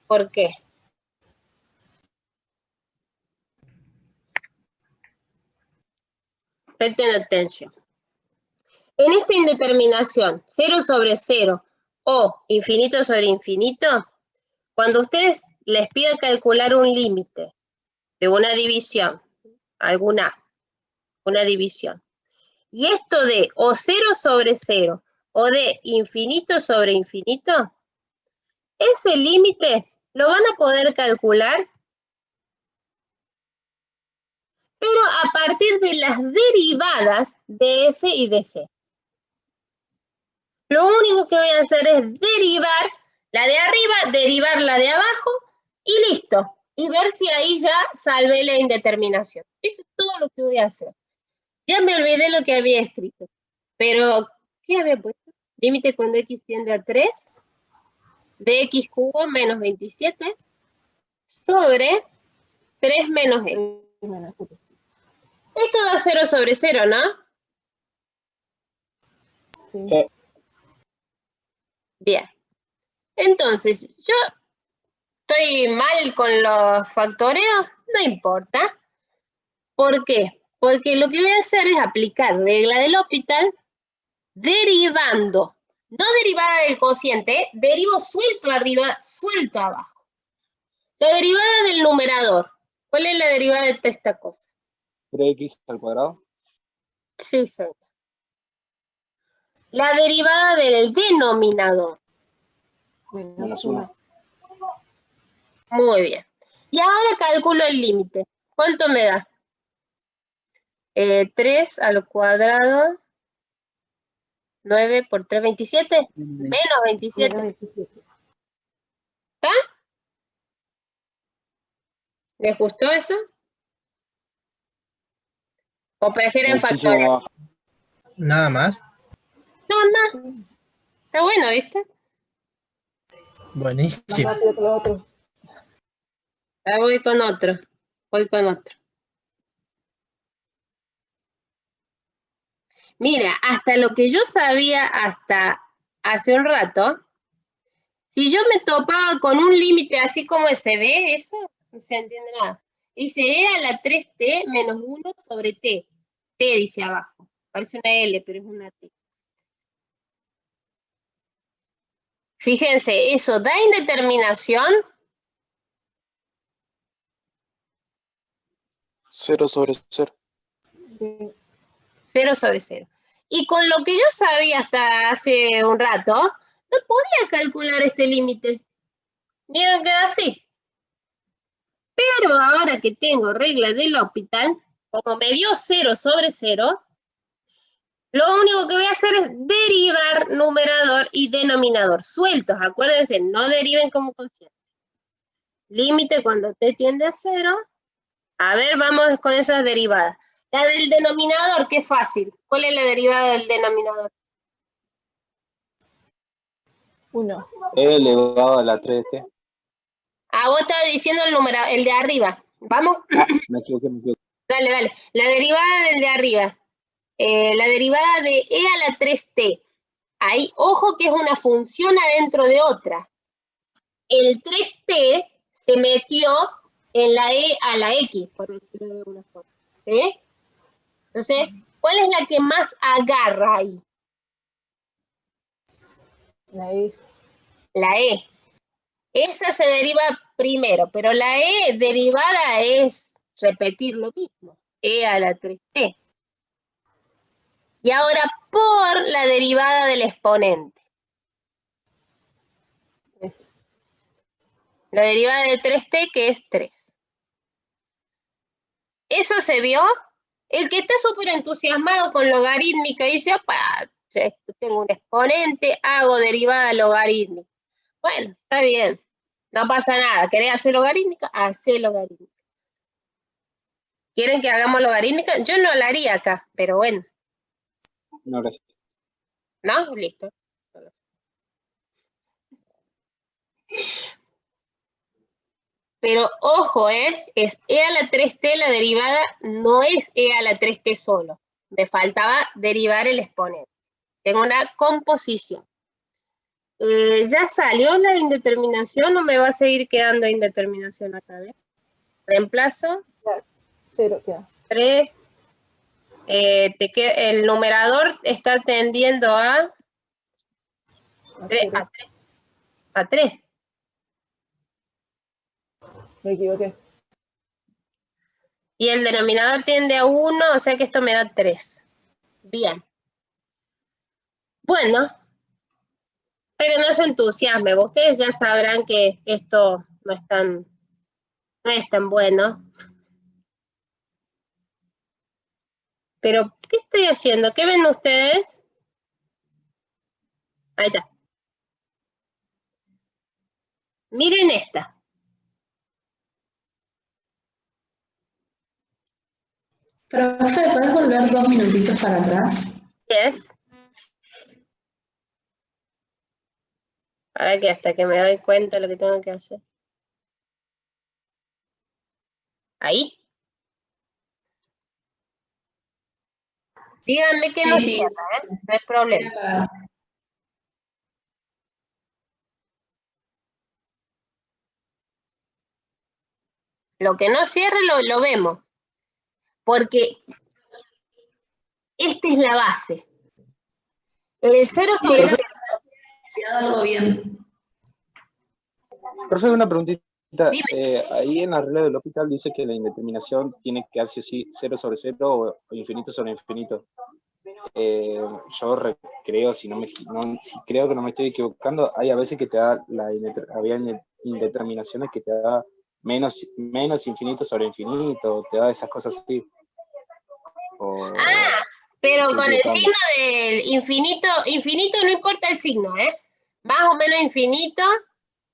¿Por qué? Presten atención. En esta indeterminación, 0 sobre 0 o infinito sobre infinito, cuando ustedes les pida calcular un límite de una división, una división, y esto de o 0 sobre 0 o de infinito sobre infinito, ese límite lo van a poder calcular, pero a partir de las derivadas de f y de g. Lo único que voy a hacer es derivar la de arriba, derivar la de abajo y listo. Y ver si ahí ya salvé la indeterminación. Eso es todo lo que voy a hacer. Ya me olvidé lo que había escrito. Pero, ¿qué había puesto? Límite cuando x tiende a 3 de x cubo menos 27 sobre 3 menos x. Esto da 0 sobre 0, ¿no?
Sí.
Bien. Entonces, yo estoy mal con los factoreos, no importa. ¿Por qué? Porque lo que voy a hacer es aplicar regla del L'Hopital derivando, no derivada del cociente, derivo suelto arriba, suelto abajo. La derivada del numerador. ¿Cuál es la derivada de esta cosa?
3x al cuadrado.
Sí, señor. La derivada del denominador.
Menos 1.
Muy bien. Y ahora calculo el límite. ¿Cuánto me da? 3 al cuadrado. 9 por 3, 27. Menos 27.
Menos 27.
¿Está? ¿Les gustó eso? ¿O prefieren
Muchísimo
factores?
bajo.
Nada más.
Nada más. Está bueno, ¿viste?
Más
Buenísimo.
rápido que lo otro.
Ahora voy con otro. Voy con otro. Mira, hasta lo que yo sabía hasta hace un rato, si yo me topaba con un límite así como se ve, eso no se entiende nada. Dice, era la 3t menos 1 sobre t. T dice abajo. Parece una L, pero es una T. Fíjense, ¿eso da indeterminación?
0 sobre 0.
Sí.
0 sobre 0. Y con lo que yo sabía hasta hace un rato, no podía calcular este límite. Miren, queda así. Pero ahora que tengo regla del L'Hopital, como me dio 0 sobre 0, lo único que voy a hacer es derivar numerador y denominador sueltos. Acuérdense, no deriven como cociente. Límite cuando t tiende a 0. A ver, vamos con esas derivadas. La del denominador, qué fácil. ¿Cuál es la derivada del denominador?
1.
E elevado a la 3t.
Ah, vos estabas diciendo el de arriba. ¿Vamos?
Me equivoqué.
Dale, dale. La derivada del de arriba. La derivada de e a la 3t. Ahí, ojo que es una función adentro de otra. El 3t se metió en la e a la x, por decirlo de alguna forma. ¿Sí? Entonces, ¿cuál es la que más agarra ahí?
La E.
La e. Esa se deriva primero, pero la e derivada es repetir lo mismo. E a la 3t. Y ahora por la derivada del exponente.
3.
La derivada de 3t, que es 3. ¿Eso se vio? El que está súper entusiasmado con logarítmica dice, opa, tengo un exponente, hago derivada logarítmica. Bueno, está bien, no pasa nada. ¿Querés hacer logarítmica? Hacé logarítmica. ¿Quieren que hagamos logarítmica? Yo no la haría acá, pero bueno.
No, gracias.
¿No? Listo. Pero ojo, es e a la 3t la derivada, no es e a la 3t solo. Me faltaba derivar el exponente. Tengo una composición. ¿Ya salió la indeterminación o me va a seguir quedando indeterminación acá? Reemplazo.
0 queda.
3. El numerador está tendiendo a 3. A 3.
Me equivoqué.
Y el denominador tiende a 1, o sea que esto me da 3. Bien. Bueno, pero no se entusiasmen. Ustedes ya sabrán que esto no es tan bueno. Pero, ¿qué estoy haciendo? ¿Qué ven ustedes? Ahí está. Miren esta.
Profe, ¿puedes volver 2 minutitos para atrás?
Yes. Para que hasta que me doy cuenta de lo que tengo que hacer. Ahí. Díganme que no
Sí.
cierra, no hay problema. Lo que no cierre lo vemos. Porque esta es la base. El 0 sobre 0.
Algo bien.
Profe, una preguntita.
Dime.
Ahí en la regla del L'Hopital dice que la indeterminación tiene que darse así 0 sobre 0 o infinito sobre infinito. yo creo, si creo que no me estoy equivocando, hay a veces que te da había indeterminaciones que te da menos infinito sobre infinito, te da esas cosas así.
Pero
estoy
con el
equivocando.
signo del infinito no importa el signo, ¿eh? Más o menos infinito,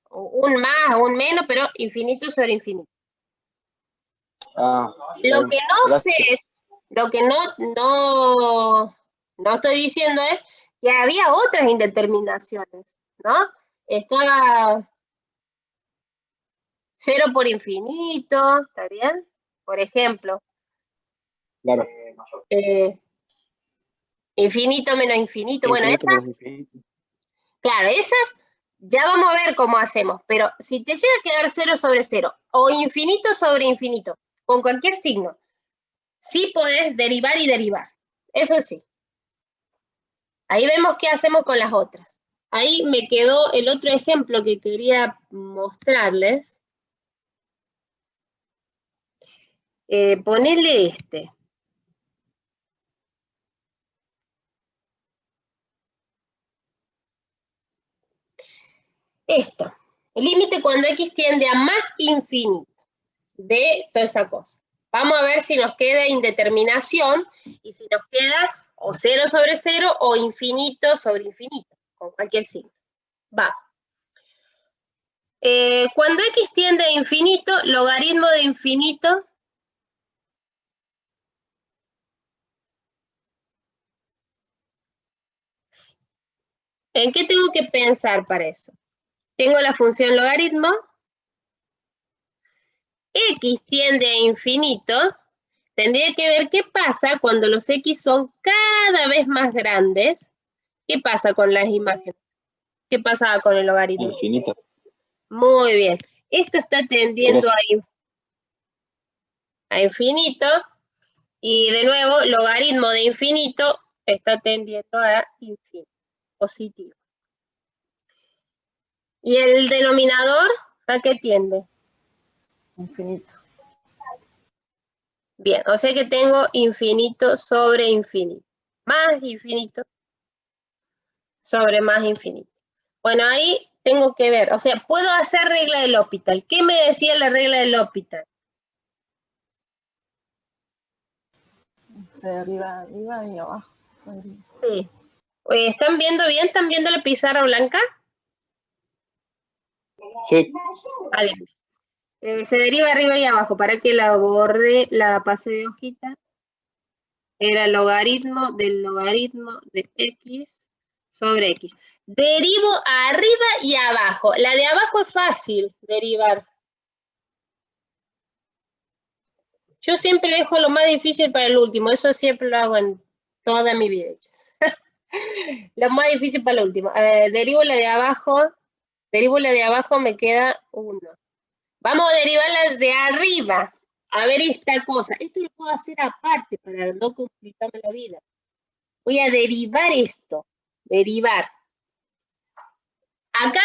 un más o un menos, pero infinito sobre infinito. Lo que no sé, lo que no estoy diciendo es que había otras indeterminaciones, ¿no? Estaba 0 por infinito, ¿está bien? Por ejemplo.
Claro.
Infinito menos infinito. Bueno,
Infinito
esas,
menos infinito.
claro, esas ya vamos a ver cómo hacemos, pero si te llega a quedar 0 sobre 0 o infinito sobre infinito, con cualquier signo, sí podés derivar y derivar, eso sí. Ahí vemos qué hacemos con las otras. Ahí me quedó el otro ejemplo que quería mostrarles. Ponerle este. Esto. El límite cuando x tiende a más infinito de toda esa cosa. Vamos a ver si nos queda indeterminación y si nos queda o 0 sobre 0 o infinito sobre infinito, con cualquier signo. Va. Cuando x tiende a infinito, logaritmo de infinito ¿en qué tengo que pensar para eso? Tengo la función logaritmo, x tiende a infinito, tendría que ver qué pasa cuando los x son cada vez más grandes. ¿Qué pasa con las imágenes? ¿Qué pasa con el logaritmo?
Infinito.
Muy bien. Esto está tendiendo a infinito y de nuevo, logaritmo de infinito está tendiendo a infinito, positivo. ¿Y el denominador a qué tiende?
Infinito.
Bien, o sea que tengo infinito sobre infinito. Más infinito sobre más infinito. Bueno, ahí tengo que ver, o sea, puedo hacer regla del L'Hopital. ¿Qué me decía la regla del L'Hopital?
De arriba y abajo.
Sí. ¿Están viendo bien? ¿Están viendo la pizarra blanca?
Sí.
Vale. Se deriva arriba y abajo. Para que la borre, la pase de hojita. Era logaritmo de x sobre x. Derivo arriba y abajo. La de abajo es fácil derivar. Yo siempre dejo lo más difícil para el último. Eso siempre lo hago en toda mi vida. Lo más difícil para el último. Derivo la de abajo. Derivo la de abajo, me queda 1. Vamos a derivar la de arriba. A ver esta cosa. Esto lo puedo hacer aparte para no complicarme la vida. Voy a derivar esto. Derivar. Acá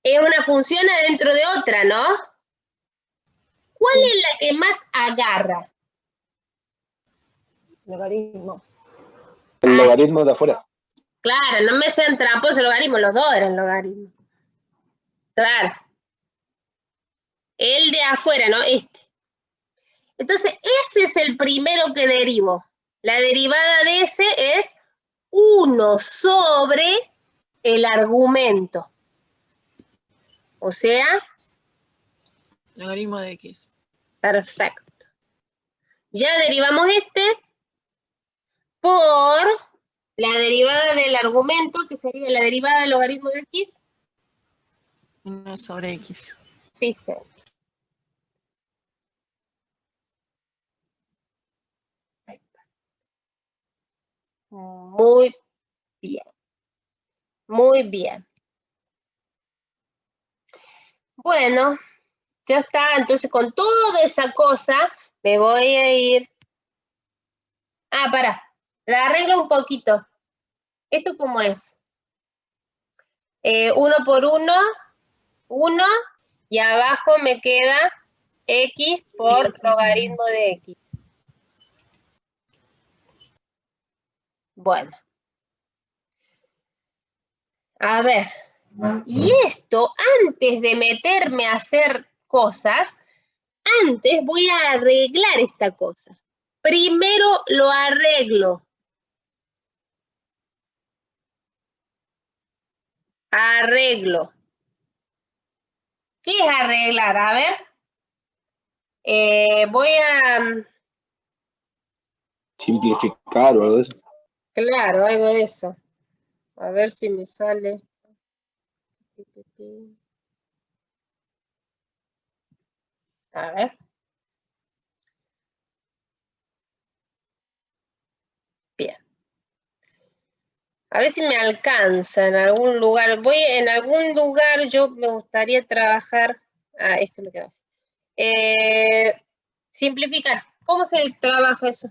es una función adentro de otra, ¿no? ¿Cuál es la que más agarra?
Logaritmo.
El logaritmo de afuera.
Claro, no me sean trampos el logaritmo, los dos eran logaritmos. Claro. El de afuera, ¿no? Este. Entonces, ese es el primero que derivo. La derivada de ese es 1 sobre el argumento. O sea,
Logaritmo de x.
perfecto. Ya derivamos este por la derivada del argumento, que sería la derivada del logaritmo de x.
1 sobre x.
Dice. Muy bien. Muy bien. Bueno, ya está. Entonces, con toda esa cosa, me voy a ir. Pará. La arreglo un poquito. ¿Esto cómo es? 1 por 1, 1, y abajo me queda x por logaritmo de x. Bueno. A ver. Y esto, antes de meterme a hacer cosas, antes voy a arreglar esta cosa. Primero lo arreglo. Arreglo. ¿Qué es arreglar? A ver. Voy a...
Simplificar o algo de eso.
Claro, algo de eso. A ver si me sale. A ver. Bien. A ver si me alcanza en algún lugar. En algún lugar yo me gustaría trabajar. Ah, esto me queda así. Simplificar. ¿Cómo se trabaja eso?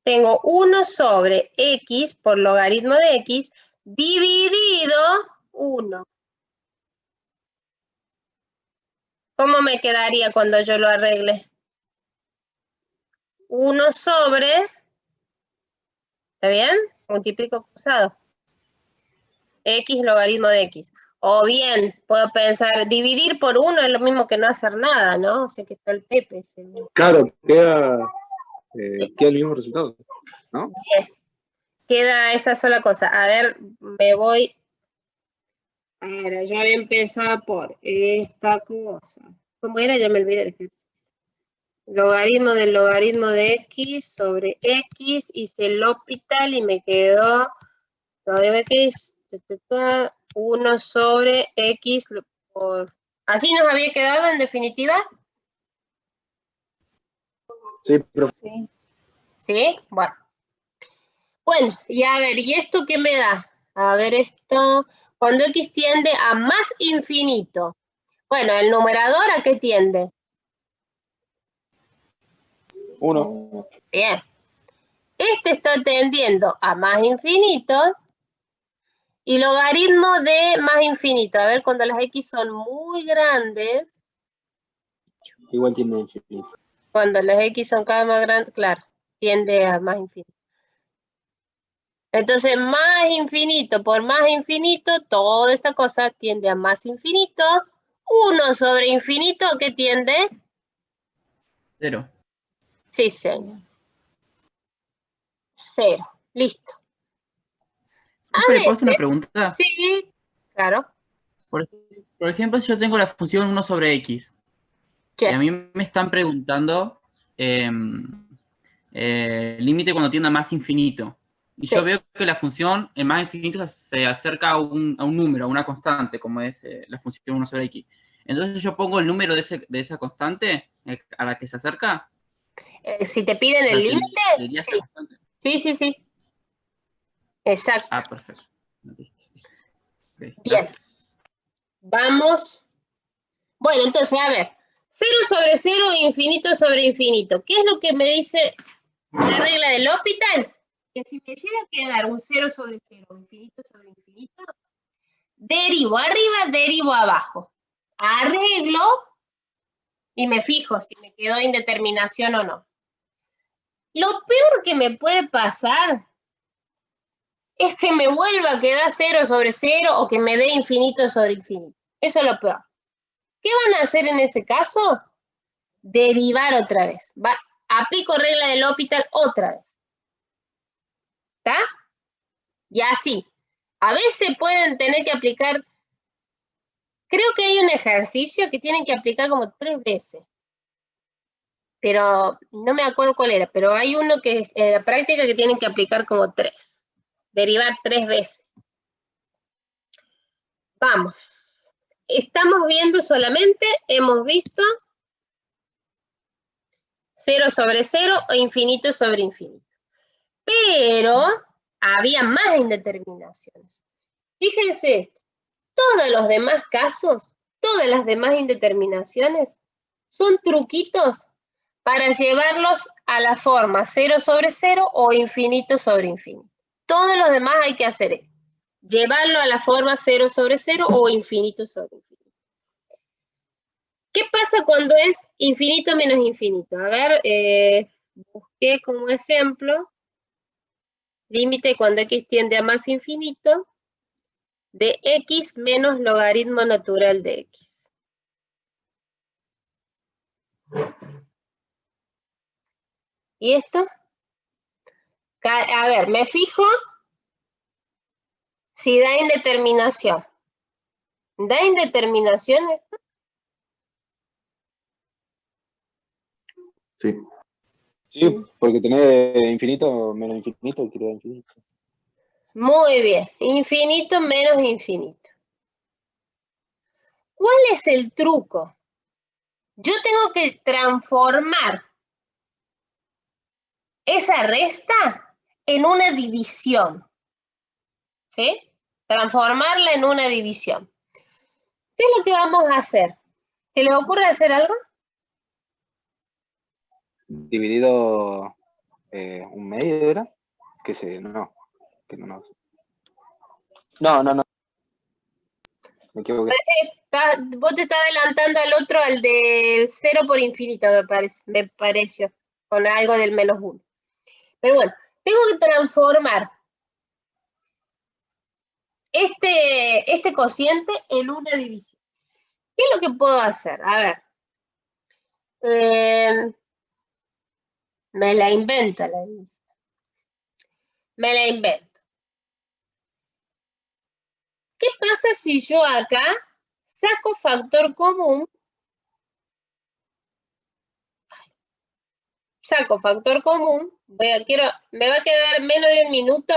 Tengo 1 sobre x por logaritmo de x dividido 1. ¿Cómo me quedaría cuando yo lo arregle? 1 sobre, ¿está bien? Multiplico cruzado. X logaritmo de x. O bien, puedo pensar, dividir por 1 es lo mismo que no hacer nada, ¿no? O sea que está el Pepe.
Claro, queda el mismo resultado, ¿no?
Yes. Queda esa sola cosa. A ver, me voy. Ahora, yo había empezado por esta cosa. ¿Cómo era? Ya me olvidé el ejercicio. Logaritmo del logaritmo de x sobre x. Hice el hospital y me quedó logaritmo de x, 1 sobre x por... ¿Así nos había quedado en definitiva?
Sí, pero...
Sí.
¿Sí? Bueno. Bueno, y a ver, ¿y esto qué me da? A ver, esto, cuando x tiende a más infinito. Bueno, ¿el numerador a qué tiende?
1.
Bien. Este está tendiendo a más infinito. Y logaritmo de más infinito. A ver, cuando las x son muy grandes.
Igual tiende a infinito.
Cuando las x son cada vez más grandes, claro, tiende a más infinito. Entonces, más infinito por más infinito, toda esta cosa tiende a más infinito. 1 sobre infinito, ¿qué tiende?
0.
Sí, señor. 0. Listo.
Profe, ¿le puedo hacer una pregunta?
Sí, claro.
Por ejemplo, si yo tengo la función 1 sobre x, y a mí me están preguntando límite cuando tiende a más infinito. Y yo veo que la función en más infinito se acerca a un número, a una constante, como es la función 1 sobre x. Entonces yo pongo el número de esa constante a la que se acerca.
Si te piden el límite, sí. Sí. Exacto.
Ah, perfecto. Okay,
bien. Vamos. Bueno, entonces, a ver. 0 sobre 0, infinito sobre infinito. ¿Qué es lo que me dice la regla del hospital? Que si me llega a quedar un 0 sobre 0, infinito sobre infinito, derivo arriba, derivo abajo. Arreglo y me fijo si me quedó indeterminación o no. Lo peor que me puede pasar es que me vuelva a quedar 0 sobre 0 o que me dé infinito sobre infinito. Eso es lo peor. ¿Qué van a hacer en ese caso? Derivar otra vez. Aplico regla del hospital otra vez. ¿Está? Y así. A veces pueden tener que aplicar, creo que hay un ejercicio que tienen que aplicar como 3 veces. Pero no me acuerdo cuál era, pero hay uno que en la práctica que tienen que aplicar como 3. Derivar 3 veces. Vamos. Estamos viendo solamente, hemos visto 0 sobre 0 o infinito sobre infinito. Pero había más indeterminaciones. Fíjense esto. Todos los demás casos, todas las demás indeterminaciones son truquitos para llevarlos a la forma 0 sobre 0 o infinito sobre infinito. Todos los demás hay que hacer eso. Llevarlo a la forma 0 sobre 0 o infinito sobre infinito. ¿Qué pasa cuando es infinito menos infinito? A ver, busqué como ejemplo límite cuando x tiende a más infinito de x menos logaritmo natural de x. ¿Y esto? A ver, me fijo si da indeterminación. ¿Da indeterminación esto?
Sí.
Sí, porque tenés infinito menos infinito, quiere dar infinito.
Muy bien, infinito menos infinito. ¿Cuál es el truco? Yo tengo que transformar esa resta en una división, ¿sí? Transformarla en una división. ¿Qué es lo que vamos a hacer? ¿Se les ocurre hacer algo?
Dividido un medio, ¿era? Que se, no. Que no. No. Me equivoqué.
Parece que vos te estás adelantando al otro, al del 0 por infinito, me pareció, con algo del menos 1. Pero bueno, tengo que transformar este cociente en una división. ¿Qué es lo que puedo hacer? A ver. Me la invento la división. Me la invento. ¿Qué pasa si yo acá saco factor común? Saco factor común. Me va a quedar menos de un minuto.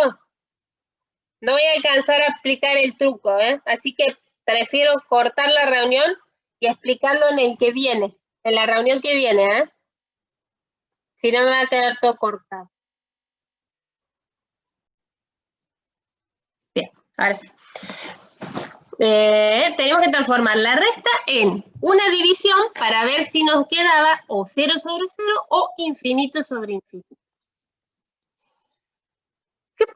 No voy a alcanzar a explicar el truco, ¿eh? Así que prefiero cortar la reunión y explicarlo en el que viene, en la reunión que viene, ¿eh? Si no me va a quedar todo cortado. Bien, ahora sí. Tenemos que transformar la resta en una división para ver si nos quedaba o 0 sobre 0 o infinito sobre infinito.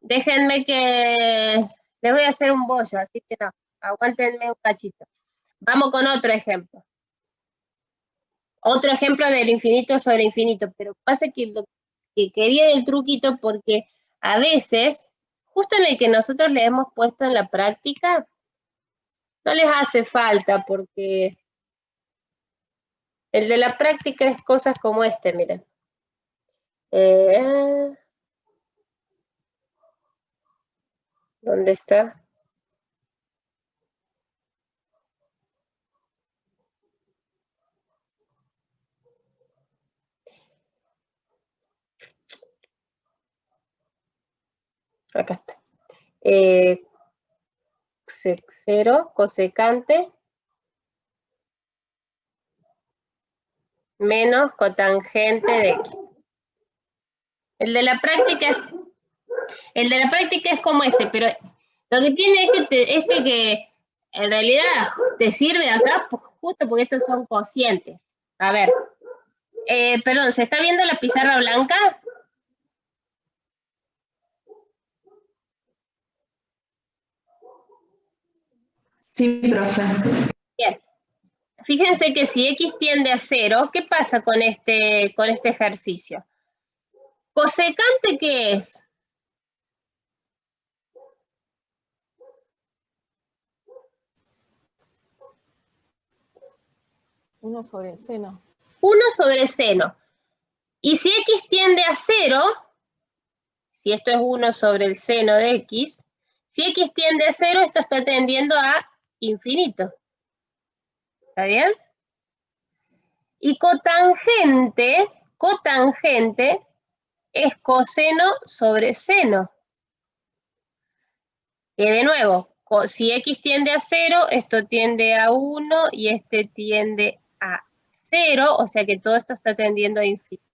Déjenme que les voy a hacer un bollo, así que no, aguántenme un cachito. Vamos con otro ejemplo. Otro ejemplo del infinito sobre infinito, pero pasa que lo que quería del truquito, porque a veces, justo en el que nosotros le hemos puesto en la práctica, no les hace falta, porque el de la práctica es cosas como este, miren. ¿Dónde está? Acá está. Sec0, cosecante, menos cotangente de x. El de la práctica es como este, pero lo que tiene es que en realidad te sirve acá justo porque estos son cocientes. A ver, perdón, ¿se está viendo la pizarra blanca?
Sí, profe.
Bien. Fíjense que si x tiende a 0, ¿qué pasa con este ejercicio? ¿Cosecante qué es?
Uno sobre el seno.
1 sobre seno. Y si x tiende a 0, si esto es 1 sobre el seno de x, si x tiende a 0, esto está tendiendo a infinito. ¿Está bien? Y cotangente es coseno sobre seno. Que de nuevo, si x tiende a 0, esto tiende a 1 y este tiende a 0, o sea que todo esto está tendiendo a infinito.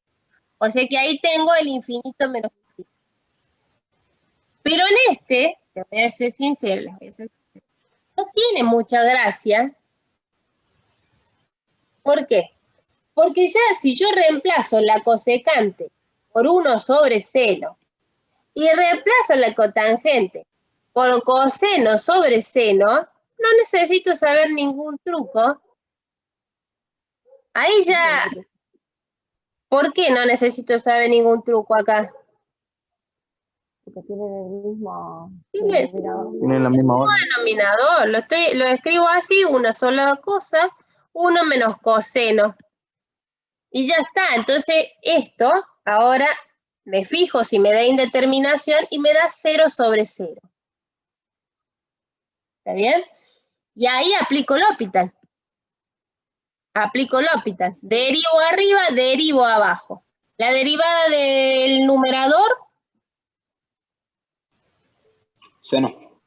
O sea que ahí tengo el infinito menos infinito. Pero en este, te voy a ser sincera, no tiene mucha gracia. ¿Por qué? Porque ya si yo reemplazo la cosecante por 1 sobre seno y reemplazo la cotangente por coseno sobre seno, no necesito saber ningún truco. Ahí ya ¿Por qué no necesito saber ningún truco acá?
Porque tienen el mismo
Tiene
denominador.
Tienen la misma base.
denominador, lo escribo así, una sola cosa, 1 menos coseno. Y ya está, entonces esto, ahora me fijo si me da indeterminación y me da 0 sobre 0. ¿Está bien? Y ahí aplico L'Hopital. Aplico L'Hopital. Derivo arriba, derivo abajo. La derivada del numerador,
Seno.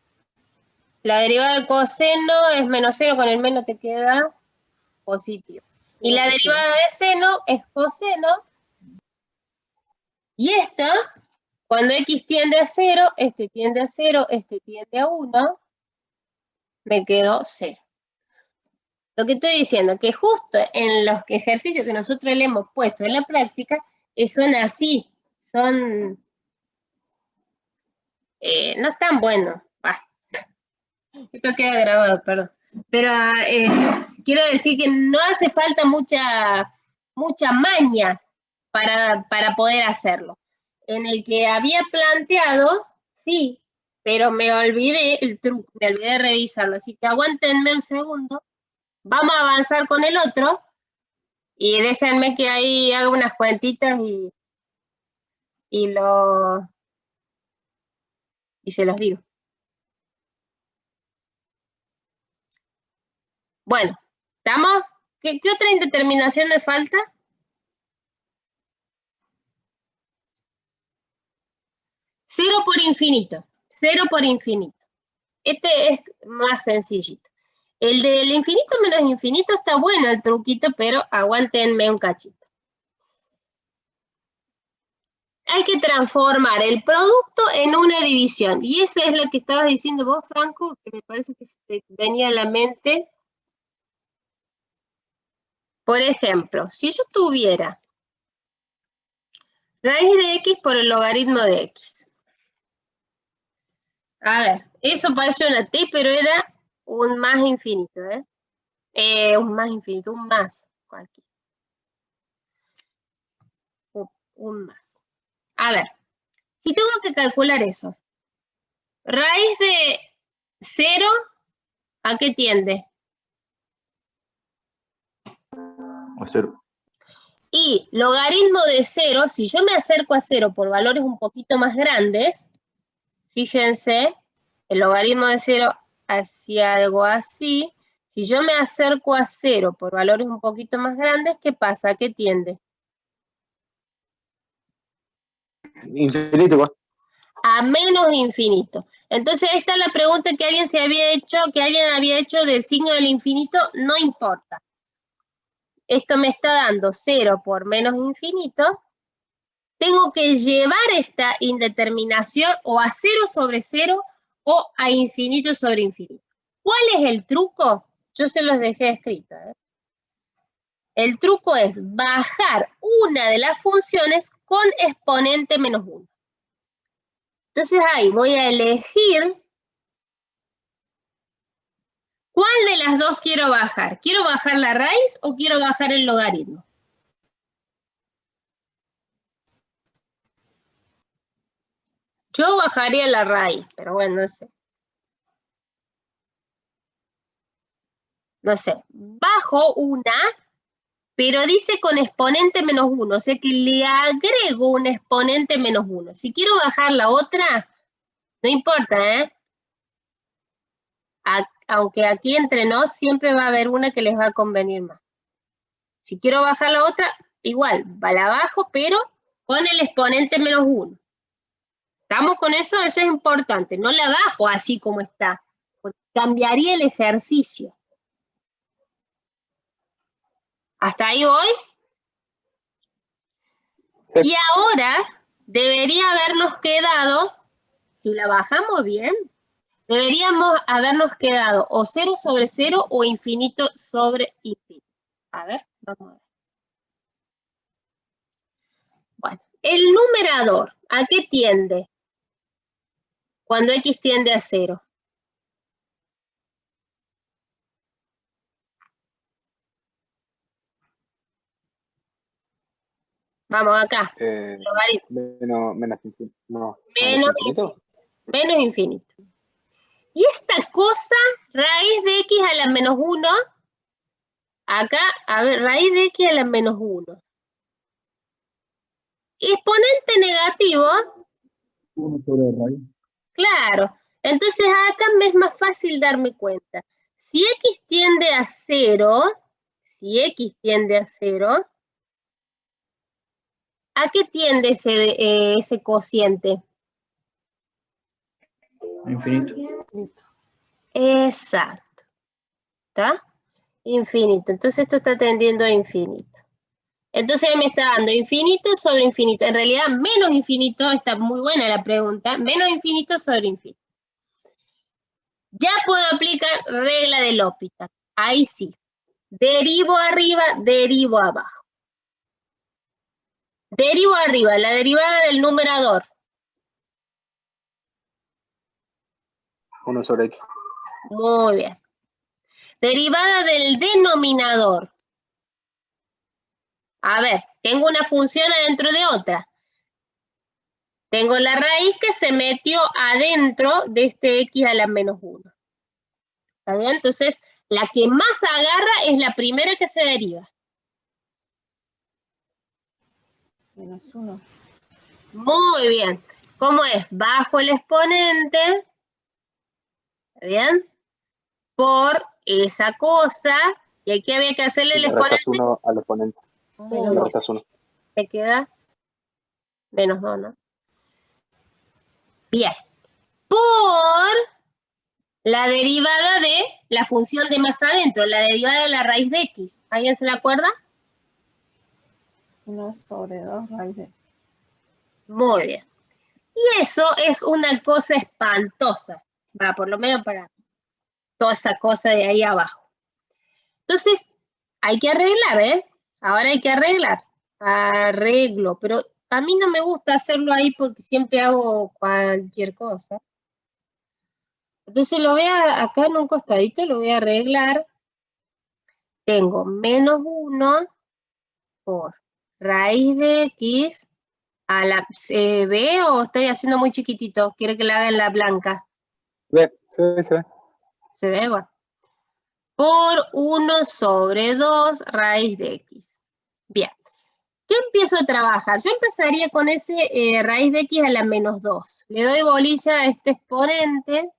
la derivada del coseno es menos 0, con el menos te queda positivo. Y la derivada de seno es coseno. Y esto, cuando x tiende a 0, este tiende a 0, este tiende a 1, me quedó 0. Lo que estoy diciendo, que justo en los ejercicios que nosotros le hemos puesto en la práctica, son así, son, no están buenos. Esto queda grabado, perdón. Pero quiero decir que no hace falta mucha maña para poder hacerlo. En el que había planteado, sí, pero me olvidé el truco, me olvidé de revisarlo. Así que aguántenme un segundo. Vamos a avanzar con el otro y déjenme que ahí haga unas cuentitas y se los digo. Bueno, ¿estamos? ¿Qué otra indeterminación me falta? Cero por infinito. Cero por infinito. Este es más sencillito. El del infinito menos infinito está bueno el truquito, pero aguántenme un cachito. Hay que transformar el producto en una división. Y eso es lo que estabas diciendo vos, Franco, que me parece que se te venía a la mente. Por ejemplo, si yo tuviera raíz de x por el logaritmo de x. A ver, eso parece una t, pero era un más infinito, ¿eh? Un más infinito, un más cualquiera. Un más. A ver, si tengo que calcular eso, raíz de 0, ¿a qué tiende?
A 0.
Y logaritmo de 0, si yo me acerco a 0 por valores un poquito más grandes, fíjense, el logaritmo de 0 hacia algo así. Si yo me acerco a 0 por valores un poquito más grandes, ¿qué pasa? ¿A qué tiende?
Infinito, igual.
A menos infinito. Entonces esta es la pregunta que alguien había hecho del signo del infinito, no importa. Esto me está dando 0 por menos infinito. Tengo que llevar esta indeterminación o a 0 sobre 0 o a infinito sobre infinito. ¿Cuál es el truco? Yo se los dejé escrito. El truco es bajar una de las funciones con exponente menos 1. Entonces ahí voy a elegir cuál de las dos quiero bajar. ¿Quiero bajar la raíz o quiero bajar el logaritmo? Yo bajaría la raíz, pero bueno, no sé. No sé, bajo una, pero dice con exponente menos 1, o sea que le agrego un exponente menos 1. Si quiero bajar la otra, no importa, ¿eh? Aunque aquí entre nos siempre va a haber una que les va a convenir más. Si quiero bajar la otra, igual, la bajo, pero con el exponente menos 1. ¿Estamos con eso? Eso es importante. No la bajo así como está, porque cambiaría el ejercicio. ¿Hasta ahí voy? Sí. Y ahora debería habernos quedado, si la bajamos bien, deberíamos habernos quedado o 0 sobre 0 o infinito sobre infinito. A ver, vamos a ver. Bueno, el numerador, ¿a qué tiende? Cuando x tiende a 0. Vamos acá.
Menos infinito. No,
Menos
infinito.
Menos infinito. Y esta cosa, raíz de x a la menos 1, acá, a ver, raíz de x a la menos 1. Exponente negativo.
1 sobre raíz.
Claro. Entonces acá me es más fácil darme cuenta. Si x tiende a 0, ¿a qué tiende ese cociente?
Infinito.
Exacto. ¿Está? Infinito. Entonces esto está tendiendo a infinito. Entonces me está dando infinito sobre infinito. En realidad, menos infinito, está muy buena la pregunta, menos infinito sobre infinito. Ya puedo aplicar regla de L'Hopital. Ahí sí. Derivo arriba, derivo abajo. Derivo arriba, la derivada del numerador.
1 sobre x.
Muy bien. Derivada del denominador. A ver, tengo una función adentro de otra. Tengo la raíz que se metió adentro de este x a la menos 1. ¿Está bien? Entonces, la que más agarra es la primera que se deriva.
Menos 1.
Muy bien. ¿Cómo es? Bajo el exponente. ¿Está bien? Por esa cosa. Y aquí había que hacerle el
Le restas
exponente.
1 al oponente.
Muy
Le
bien.
restas 1.
Se queda menos 2, ¿no? Bien. Por la derivada de la función de más adentro, la derivada de la raíz de x. ¿Alguien se la acuerda?
1 sobre 2 raíz de.
Muy bien. Y eso es una cosa espantosa. Va, por lo menos para toda esa cosa de ahí abajo. Entonces, hay que arreglar, ¿eh? Ahora hay que arreglar. Arreglo, pero a mí no me gusta hacerlo ahí porque siempre hago cualquier cosa. Entonces lo voy a, acá en un costadito lo voy a arreglar. Tengo menos 1 por raíz de x a la... ¿Se ve o estoy haciendo muy chiquitito? ¿Quiere que la haga en la blanca?
Se ve.
¿Se ve? Bueno. Por 1 sobre 2 raíz de x. Bien. ¿Qué empiezo a trabajar? Yo empezaría con ese raíz de x a la menos 2. Le doy bolilla a este exponente.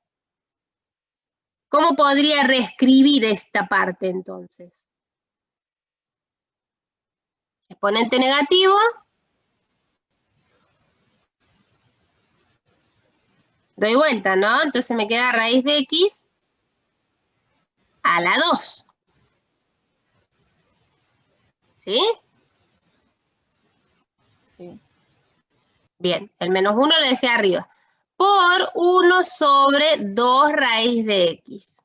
¿Cómo podría reescribir esta parte entonces? Exponente negativo. Doy vuelta, ¿no? Entonces me queda raíz de x a la 2. ¿Sí?
Sí.
Bien, el menos 1 lo dejé arriba. Por 1 sobre 2 raíz de x.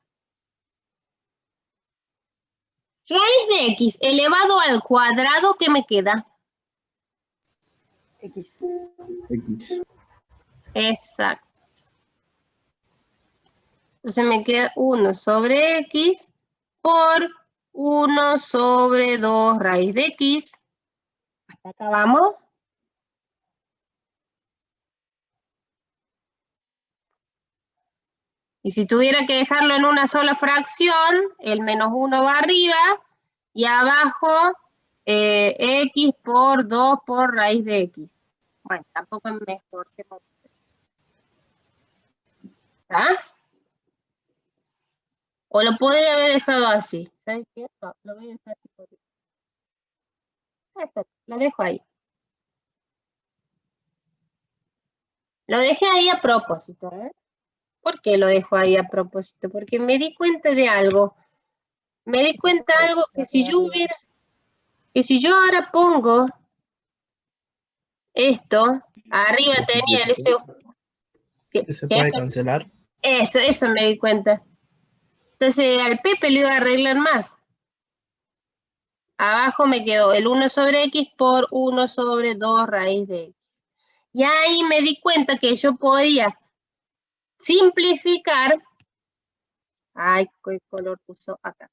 Raíz de x elevado al cuadrado, ¿qué me queda?
X.
X.
Exacto. Entonces me queda 1 sobre x por 1 sobre 2 raíz de x. Hasta acá vamos. Y si tuviera que dejarlo en una sola fracción, el menos 1 va arriba y abajo x por 2 por raíz de x. Bueno, tampoco me esforcé mucho. ¿Ah? O lo podría haber dejado así. ¿Sabes qué? No, lo voy a dejar así. Esto, lo dejo ahí. Lo dejé ahí a propósito, ¿eh? ¿Por qué lo dejo ahí a propósito? Porque me di cuenta de algo. Me di cuenta de algo que si yo ahora pongo esto, arriba tenía ese...
¿Que se puede cancelar?
Eso me di cuenta. Entonces al Pepe lo iba a arreglar más. Abajo me quedó el 1 sobre x por 1 sobre 2 raíz de x. Y ahí me di cuenta que yo podía simplificar. Ay, ¿qué color puso acá?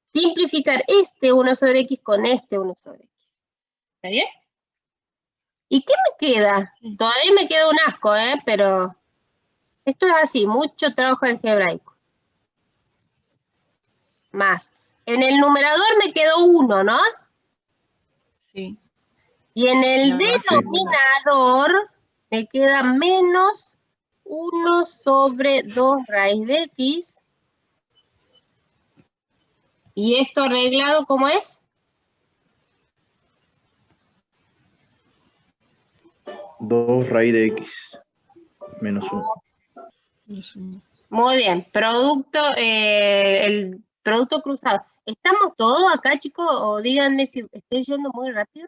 Simplificar este 1 sobre x con este 1 sobre x. ¿Está bien? ¿Y qué me queda? Todavía me queda un asco, pero esto es así, mucho trabajo algebraico. Más. En el numerador me quedó 1, ¿no?
Sí.
Y en el
Y abajo,
denominador me queda menos 1 sobre 2 raíz de x. ¿Y esto arreglado cómo es?
2 raíz de x menos 1.
Muy bien. Producto, el producto cruzado. ¿Estamos todos acá, chicos? O díganme si estoy yendo muy rápido.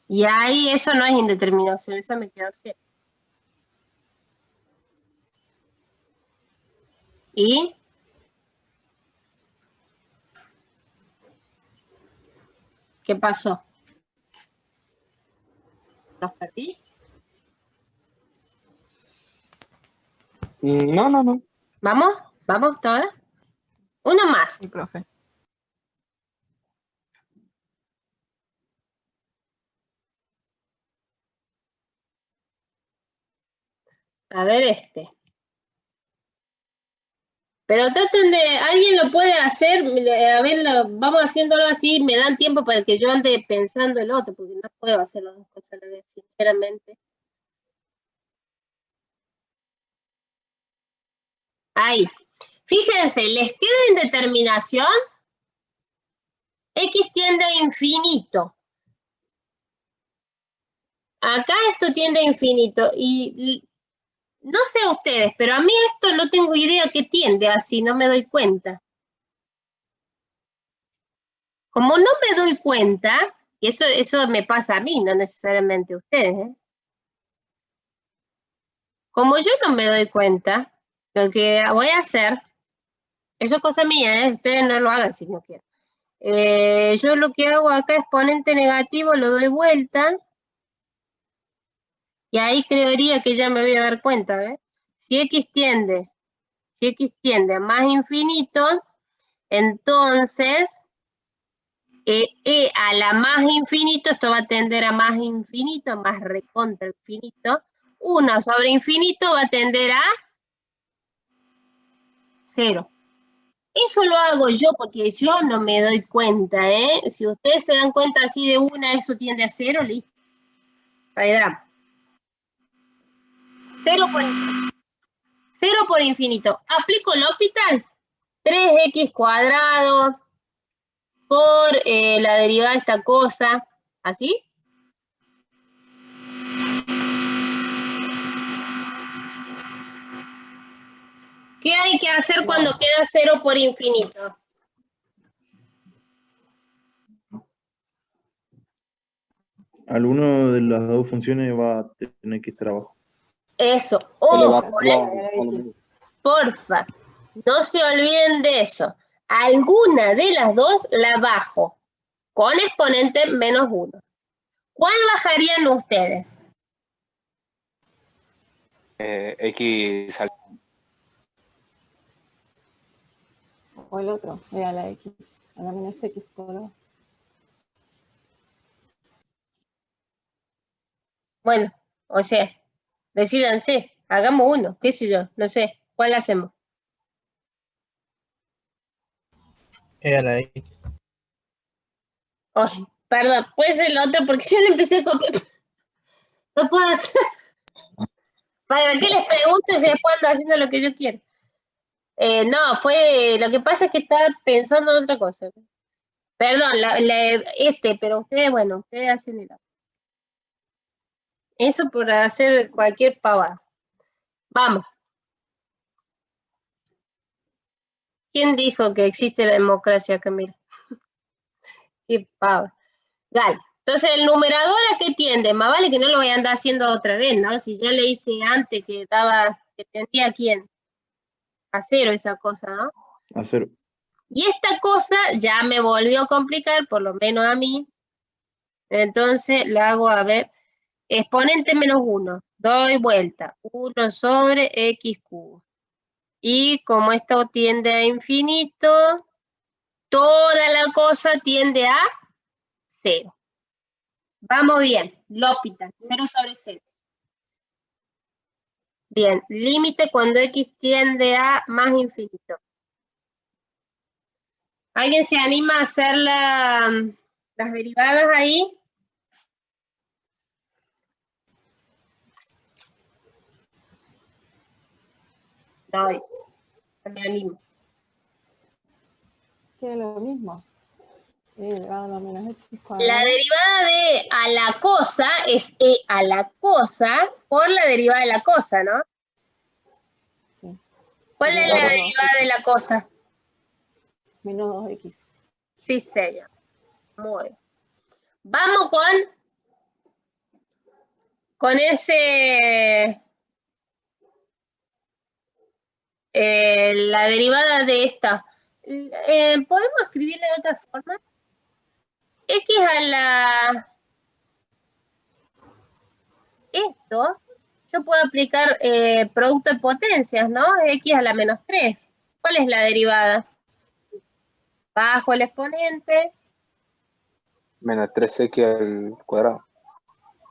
Y ahí eso no es indeterminación, eso me quedó cero. ¿Y? ¿Qué pasó? ¿Los perdí?
No, no, no.
¿Vamos? ¿Vamos ahora? Uno más.
Sí, profe.
A ver este. Pero traten de, alguien lo puede hacer, a ver, vamos haciéndolo así, me dan tiempo para que yo ande pensando el otro, porque no puedo hacer las dos cosas a la vez, sinceramente. Ahí. Fíjense, ¿les queda indeterminación? X tiende a infinito. Acá esto tiende a infinito. Y no sé ustedes, pero a mí esto no tengo idea que tiende así, no me doy cuenta. Como no me doy cuenta, y eso me pasa a mí, no necesariamente a ustedes, Como yo no me doy cuenta, lo que voy a hacer, eso es cosa mía, ustedes no lo hagan si no quieren. Yo lo que hago acá, exponente negativo, lo doy vuelta, y ahí creería que ya me voy a dar cuenta, ¿ves? Si x tiende a más infinito, entonces a la más infinito, esto va a tender a más infinito, más recontra infinito. 1 sobre infinito va a tender a 0. Eso lo hago yo porque yo no me doy cuenta, Si ustedes se dan cuenta así de una, eso tiende a 0, listo. Ahí da. 0 por infinito. 0 por infinito. Aplico el hospital. 3x cuadrado por la derivada de esta cosa. ¿Así? ¿Qué hay que hacer cuando queda 0 por infinito?
Alguno de las dos funciones va a tener que estar abajo.
Eso. Porfa. No se olviden de eso. Alguna de las dos la bajo. Con exponente menos 1. ¿Cuál bajarían ustedes?
X al...
O el otro, a la X, a la menos X por.
Bueno, o sea, decídanse, hagamos uno, qué sé yo, no sé, ¿cuál hacemos?
A la X.
Ay, perdón, puede ser el otro porque yo le empecé a copiar. No puedo hacer. ¿Para qué les pregunto si después ando haciendo lo que yo quiero? No, lo que pasa es que estaba pensando en otra cosa. Perdón, pero ustedes hacen el otro. Eso por hacer cualquier pavada. Vamos. ¿Quién dijo que existe la democracia, Camila? Qué pava. Dale. Entonces, ¿el numerador a qué tiende? Más vale que no lo voy a andar haciendo otra vez, ¿no? Si ya le hice antes que tendía a quién. A 0 esa cosa, ¿no?
A 0.
Y esta cosa ya me volvió a complicar, por lo menos a mí. Entonces, la hago, a ver, exponente menos 1. Doy vuelta. 1 sobre x cubo. Y como esto tiende a infinito, toda la cosa tiende a 0. Vamos bien, L'Hopital, 0 sobre 0. Bien, límite cuando x tiende a más infinito. ¿Alguien se anima a hacer las derivadas ahí? No, me animo.
Que es lo mismo. Elevado a la menos x
La
cuadrado.
derivada de a la cosa es e a la cosa por la derivada de la cosa, ¿no?
Sí.
¿Cuál es la
Elevado a
derivada de la cosa?
menos 2x.
Sí, señor. Muy bien. Vamos con ese... la derivada de esta. ¿Podemos escribirla de otra forma? X a la... Esto, yo puedo aplicar producto de potencias, ¿no? X a la menos 3. ¿Cuál es la derivada? Bajo el exponente.
Menos 3x al cuadrado.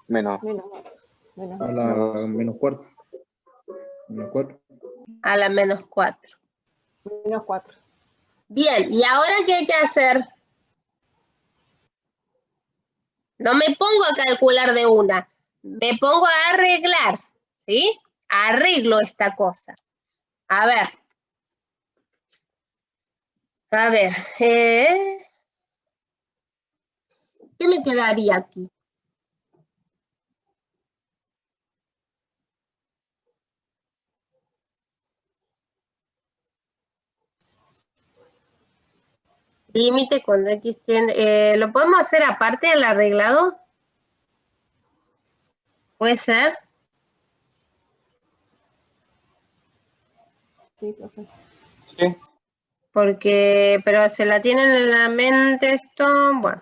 Menos.
Menos
A
2.
la menos cuarto. Menos 4.
A la menos 4.
Menos 4.
Bien, ¿y ahora qué hay que hacer? No me pongo a calcular de una, me pongo a arreglar, ¿sí? Arreglo esta cosa. A ver, ¿qué me quedaría aquí? Límite cuando x tiene... ¿lo podemos hacer aparte del arreglado? ¿Puede ser?
Sí, profe.
Sí.
Porque, pero se la tienen en la mente esto, bueno.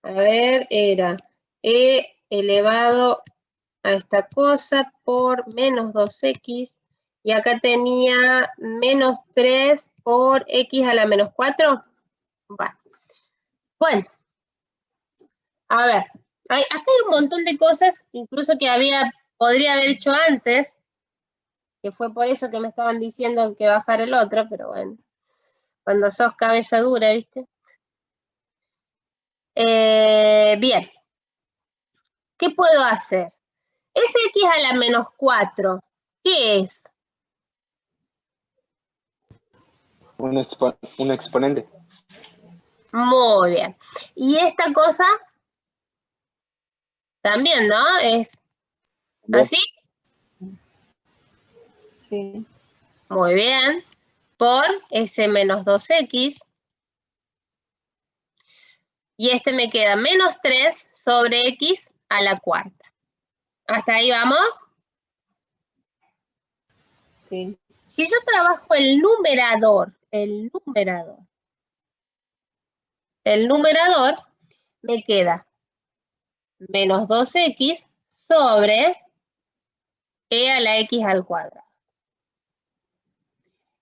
A ver, era e elevado a esta cosa por menos 2x. Y acá tenía menos 3 por x a la menos 4. Bueno, a ver, acá hay un montón de cosas, incluso que podría haber hecho antes, que fue por eso que me estaban diciendo que bajar el otro, pero bueno, cuando sos cabeza dura, ¿viste? Bien, ¿qué puedo hacer? Ese x a la menos 4, ¿qué es?
Un exponente.
Muy bien. ¿Y esta cosa? También, ¿no? ¿Es así?
Sí.
Muy bien. Por ese menos 2x. Y este me queda menos 3 sobre x a la cuarta. ¿Hasta ahí vamos?
Sí.
Si yo trabajo el numerador me queda menos 2x sobre e a la x al cuadrado.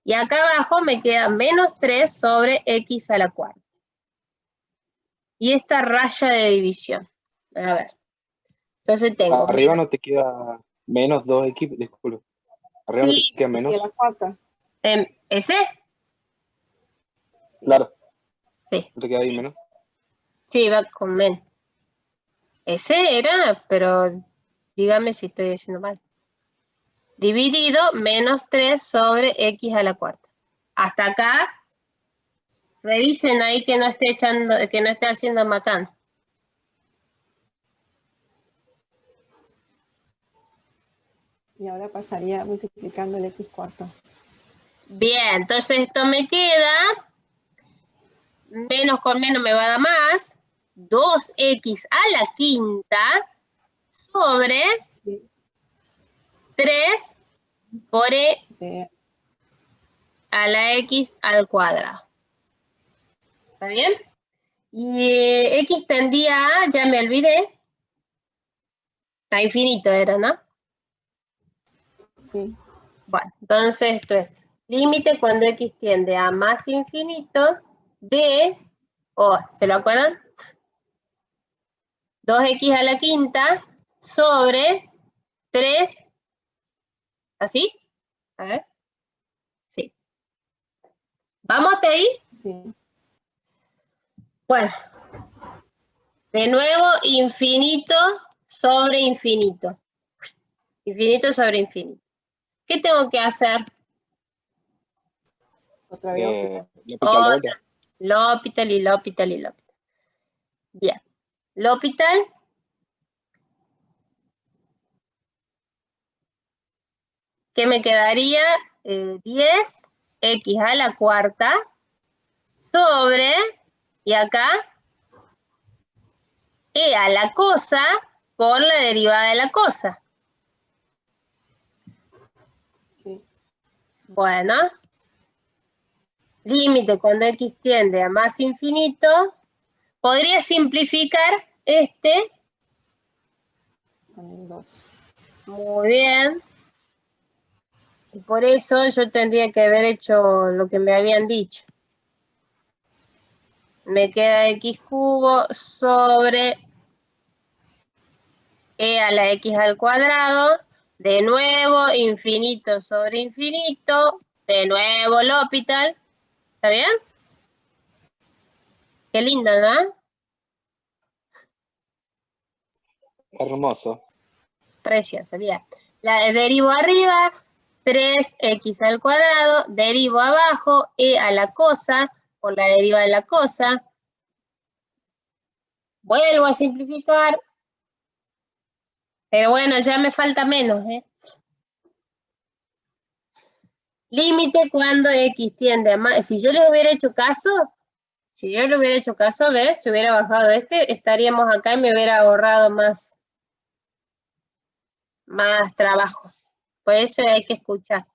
Y acá abajo me queda menos 3 sobre x a la cuarta. Y esta raya de división. A ver. Entonces tengo...
Arriba no te queda menos 2x, disculpe. Arriba no te
Sí,
queda menos.
Y a la cuarta.
¿Ese?
Sí.
Claro.
Sí.
¿No te queda ahí menos?
Sí, va con menos. Ese era, pero dígame si estoy haciendo mal. Dividido menos 3 sobre x a la cuarta. Hasta acá, revisen ahí que no esté haciendo macán.
Y ahora pasaría multiplicando el x cuarto.
Bien, entonces esto me queda, menos con menos me va a dar más, 2x a la quinta sobre 3 por e a la x al cuadrado. ¿Está bien? Y x tendía a, ya me olvidé, a infinito era, ¿no?
Sí.
Bueno, entonces esto es límite cuando x tiende a más infinito de, ¿se lo acuerdan? 2x a la quinta sobre 3, ¿así? A ver. Sí. ¿Vamos hasta ahí?
Sí.
Bueno. De nuevo, infinito sobre infinito. Infinito sobre infinito. ¿Qué tengo que hacer?
Otra vez.
Otra. L'Hopital y L'Hopital y L'Hopital. Bien. L'Hopital. ¿Qué me quedaría? 10x a la cuarta sobre, y acá, e a la cosa por la derivada de la cosa.
Sí.
Bueno. Límite cuando x tiende a más infinito. Podría simplificar este.
Con el 2.
Muy bien. Y por eso yo tendría que haber hecho lo que me habían dicho. Me queda x cubo sobre e a la x al cuadrado. De nuevo, infinito sobre infinito. De nuevo, L'Hopital. ¿Está bien? Qué lindo, ¿no?
Hermoso.
Precioso, bien. La derivo arriba, 3x al cuadrado, derivo abajo, e a la cosa, por la deriva de la cosa. Vuelvo a simplificar. Pero bueno, ya me falta menos, ¿eh? Límite cuando x tiende a más. Si yo les hubiera hecho caso, ¿ves? Si hubiera bajado estaríamos acá y me hubiera ahorrado más trabajo. Por eso hay que escuchar.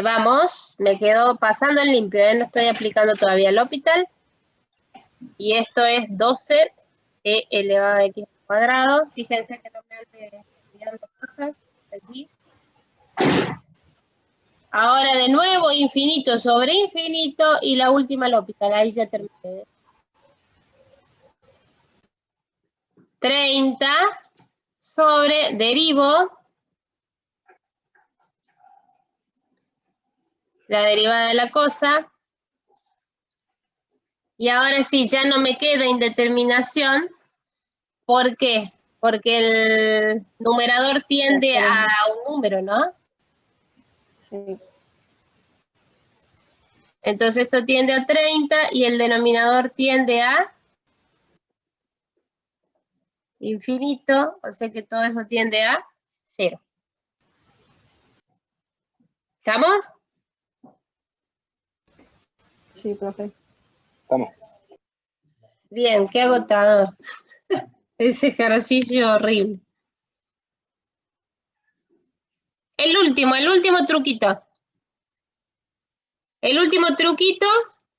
Vamos, me quedo pasando en limpio, no estoy aplicando todavía L'Hopital. Y esto es 12 e elevado a x al cuadrado. Fíjense que no me ande olvidando cosas allí. Ahora de nuevo, infinito sobre infinito y la última L'Hopital, ahí ya terminé. 30 sobre derivo. La derivada de la cosa. Y ahora sí, ya no me queda indeterminación. ¿Por qué? Porque el numerador tiende a un número, ¿no?
Sí.
Entonces esto tiende a 30 y el denominador tiende a infinito, o sea que todo eso tiende a 0. ¿Estamos?
Sí, profe.
Vamos.
Bien, qué agotador. Ese ejercicio horrible. El último truquito. El último truquito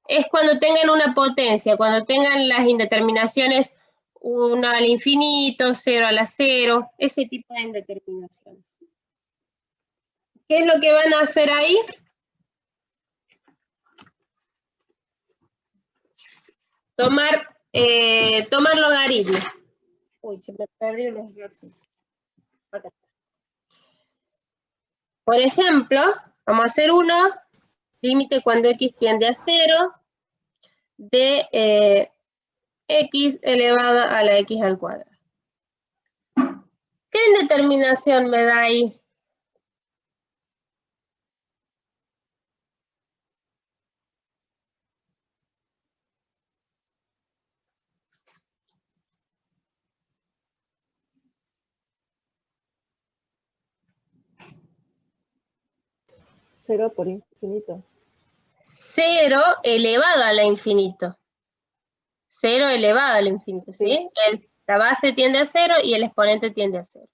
es cuando tengan una potencia, cuando tengan las indeterminaciones 1 al infinito, 0 a la 0, ese tipo de indeterminaciones. ¿Qué es lo que van a hacer ahí? Tomar logaritmo. Uy, se me perdió el ejercicio. Acá está. Por ejemplo, vamos a hacer uno, límite cuando x tiende a 0, de x elevado a la x al cuadrado. ¿Qué indeterminación me da ahí?
Cero por infinito.
0 elevado a la infinito. 0 elevado al infinito, ¿sí? La base tiende a 0 y el exponente tiende a 0.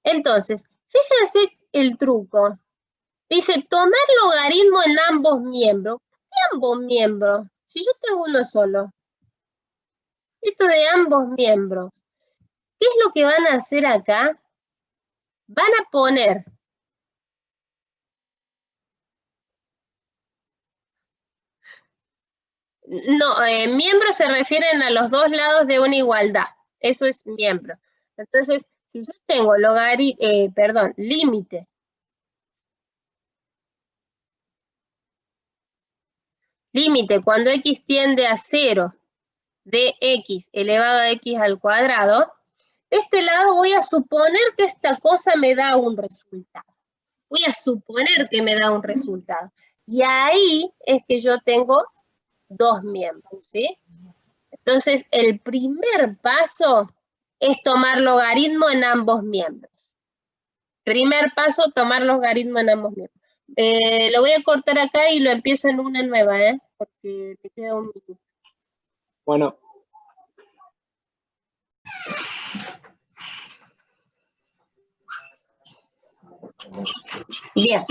Entonces, fíjense el truco. Dice, tomar logaritmo en ambos miembros. ¿Qué ambos miembros? Si yo tengo uno solo. Esto de ambos miembros. ¿Qué es lo que van a hacer acá? Van a poner No, miembros se refieren a los dos lados de una igualdad. Eso es miembro. Entonces, si yo tengo límite. Límite cuando x tiende a 0 de x elevado a x al cuadrado, de este lado voy a suponer que esta cosa me da un resultado. Voy a suponer que me da un resultado. Y ahí es que yo tengo dos miembros, ¿sí? Entonces, el primer paso es tomar logaritmo en ambos miembros. Primer paso, tomar logaritmo en ambos miembros. Lo voy a cortar acá y lo empiezo en una nueva, porque me queda un minuto.
Bueno.
Bien.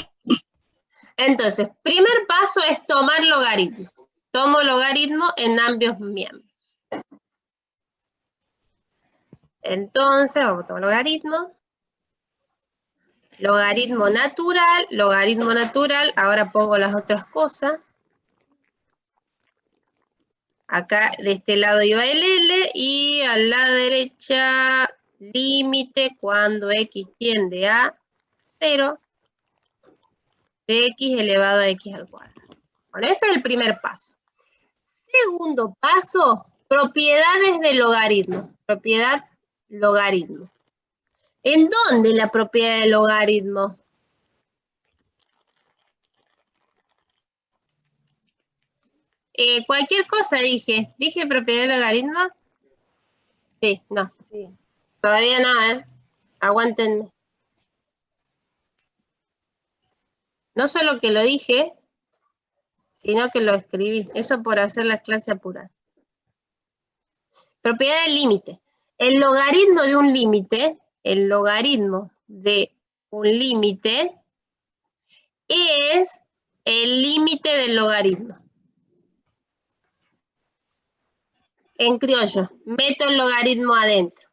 Entonces, primer paso es tomar logaritmo. Tomo logaritmo en ambos miembros. Entonces, vamos a tomar logaritmo. Logaritmo natural, ahora pongo las otras cosas. Acá de este lado iba el L y a la derecha límite cuando x tiende a 0 de x elevado a x al cuadrado. Bueno, ese es el primer paso. Segundo paso, propiedades de logaritmo. Propiedad logaritmo. ¿En dónde la propiedad de logaritmo? Cualquier cosa dije. ¿Dije propiedad de logaritmo? Sí, no.
Sí.
Todavía no, Aguántenme. No solo que lo dije, sino que lo escribí. Eso por hacer la clase apurada. Propiedad del límite. El logaritmo de un límite, es el límite del logaritmo. En criollo, meto el logaritmo adentro.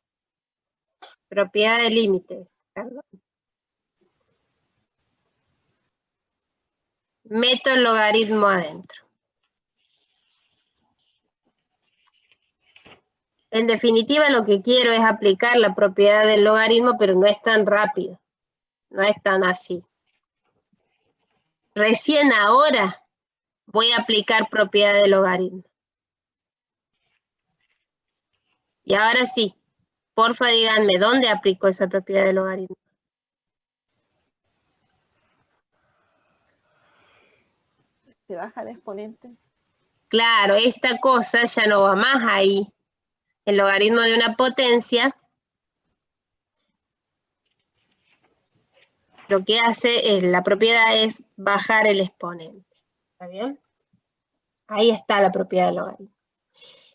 Propiedad de límites, perdón. Meto el logaritmo adentro. En definitiva, lo que quiero es aplicar la propiedad del logaritmo, pero no es tan rápido. No es tan así. Recién ahora voy a aplicar propiedad del logaritmo. Y ahora sí, porfa díganme, ¿dónde aplico esa propiedad del logaritmo?
Se baja el exponente.
Claro, esta cosa ya no va más ahí. El logaritmo de una potencia lo que hace la propiedad es bajar el exponente. ¿Está bien? Ahí está la propiedad del logaritmo.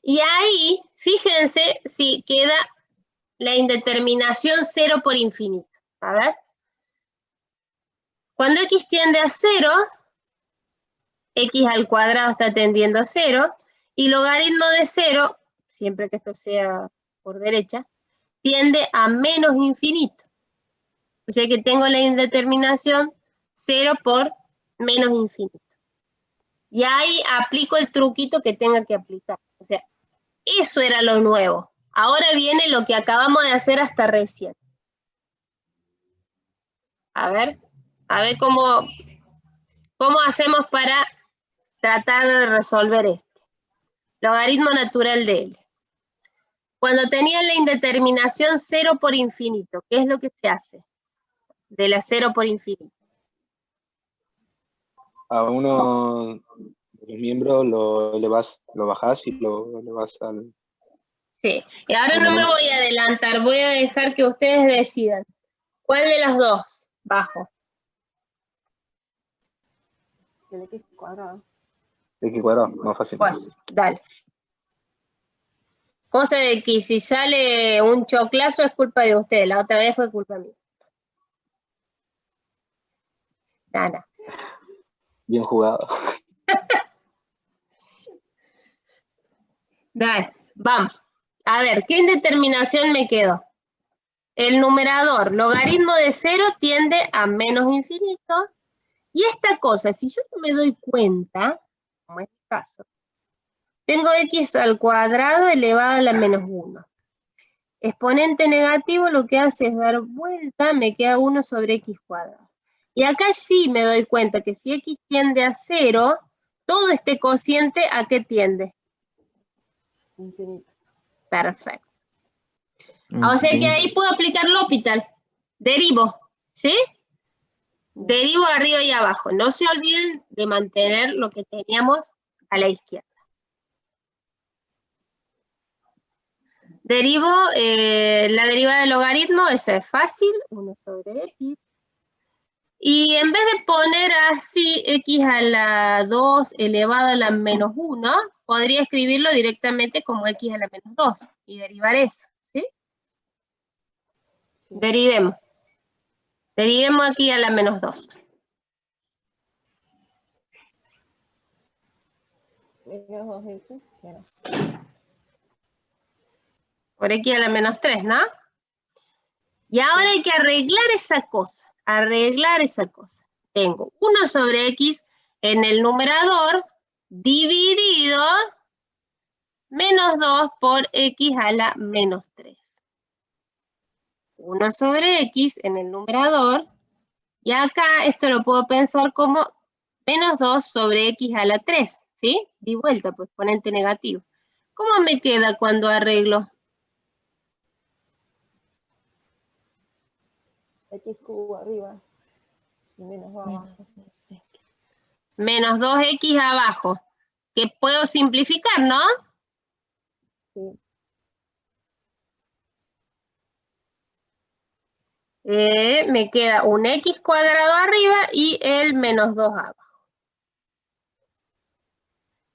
Y ahí, fíjense si queda la indeterminación 0 por infinito. A ver. Cuando x tiende a 0, x al cuadrado está tendiendo a 0, y logaritmo de 0, siempre que esto sea por derecha, tiende a menos infinito. O sea que tengo la indeterminación 0 por menos infinito. Y ahí aplico el truquito que tenga que aplicar. O sea, eso era lo nuevo. Ahora viene lo que acabamos de hacer hasta recién. A ver cómo hacemos para tratar de resolver este. Logaritmo natural de L. Cuando tenía la indeterminación 0 por infinito, ¿qué es lo que se hace? De la 0 por infinito.
A uno de los miembros lo bajás y lo elevás al...
Sí, y ahora no me voy a adelantar, voy a dejar que ustedes decidan. ¿Cuál de las dos bajo?
El x cuadrado.
X cuadrado, más fácil.
Bueno, dale. Cosa de que si sale un choclazo es culpa de ustedes, la otra vez fue culpa mía. Nada.
Bien jugado.
Dale, vamos. A ver, ¿qué indeterminación me quedó? El numerador, logaritmo de 0 tiende a menos infinito. Y esta cosa, si yo no me doy cuenta, como en este caso, Tengo x al cuadrado elevado a la menos 1. Exponente negativo lo que hace es dar vuelta, me queda 1 sobre x cuadrado. Y acá sí me doy cuenta que si x tiende a 0, todo este cociente, ¿a qué tiende?
Infinito.
Perfecto. O sea que ahí puedo aplicar L'Hopital. Derivo, ¿sí? Derivo arriba y abajo. No se olviden de mantener lo que teníamos a la izquierda. Derivo, la derivada del logaritmo, esa es fácil, 1 sobre x. Y en vez de poner así x a la 2 elevado a la menos 1, podría escribirlo directamente como x a la menos 2 y derivar eso, ¿sí? Derivemos. Derivemos aquí a la menos 2.
Menos 2x menos.
Por x a la menos 3, ¿no? Y ahora hay que arreglar esa cosa. Arreglar esa cosa. Tengo 1 sobre x en el numerador dividido menos 2 por x a la menos 3. 1 sobre x en el numerador. Y acá esto lo puedo pensar como menos 2 sobre x a la 3. ¿Sí? Di vuelta, pues exponente negativo. ¿Cómo me queda cuando arreglo?
X cubo arriba y menos 2 abajo.
Menos 2x abajo. Que puedo simplificar, ¿no?
Sí.
Me queda un x cuadrado arriba y el menos 2 abajo.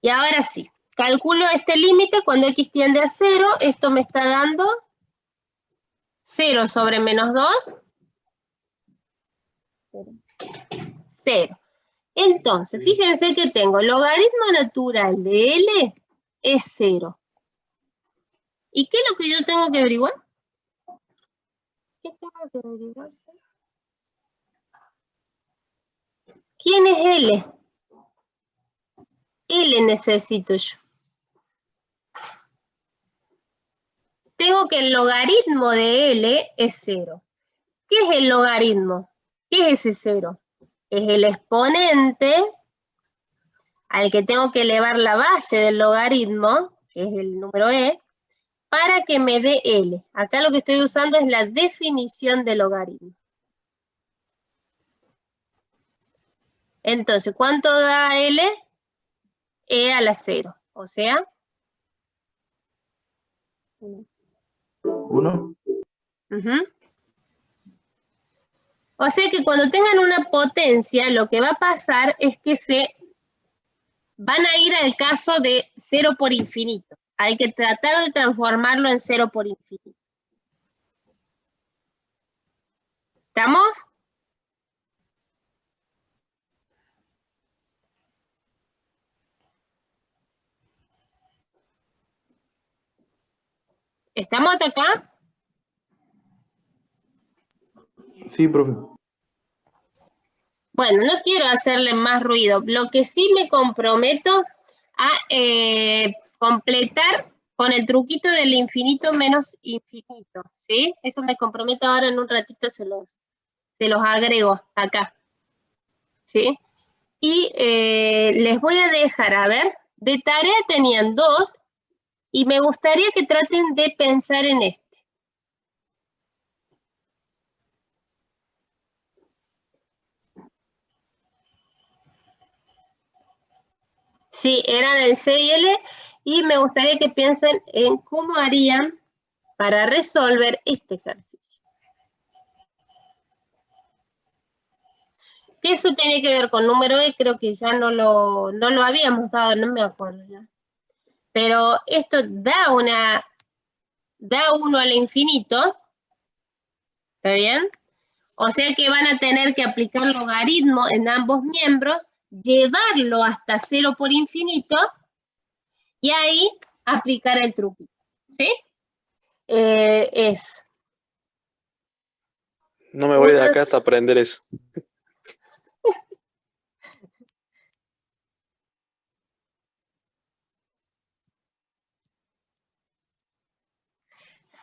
Y ahora sí, calculo este límite cuando x tiende a 0. Esto me está dando 0 sobre menos 2. 0. Entonces, fíjense que tengo logaritmo natural de L es 0. ¿Y qué es lo que yo tengo que averiguar? ¿Qué tengo que averiguar? ¿Quién es L? L necesito yo. Tengo que el logaritmo de L es 0. ¿Qué es el logaritmo? ¿Qué es ese 0? Es el exponente al que tengo que elevar la base del logaritmo, que es el número e, para que me dé L. Acá lo que estoy usando es la definición de logaritmo. Entonces, ¿cuánto da L? E a la 0. O sea,
1.
O sea que cuando tengan una potencia, lo que va a pasar es que se van a ir al caso de 0 por infinito. Hay que tratar de transformarlo en 0 por infinito. ¿Estamos? ¿Estamos hasta acá?
Sí, profe.
Bueno, no quiero hacerle más ruido. Lo que sí me comprometo a completar con el truquito del infinito menos infinito, ¿sí? Eso me comprometo ahora en un ratito, se los agrego acá, ¿sí? Y les voy a dejar, a ver, de tarea tenían 2 y me gustaría que traten de pensar en este. Sí, eran el C y L y me gustaría que piensen en cómo harían para resolver este ejercicio. Que eso tiene que ver con número E, creo que ya no lo habíamos dado, no me acuerdo ya. Pero esto da 1 al infinito, ¿está bien? O sea que van a tener que aplicar logaritmo en ambos miembros, llevarlo hasta 0 por infinito, y ahí aplicar el truquito, ¿sí?
No me voy de acá hasta aprender eso.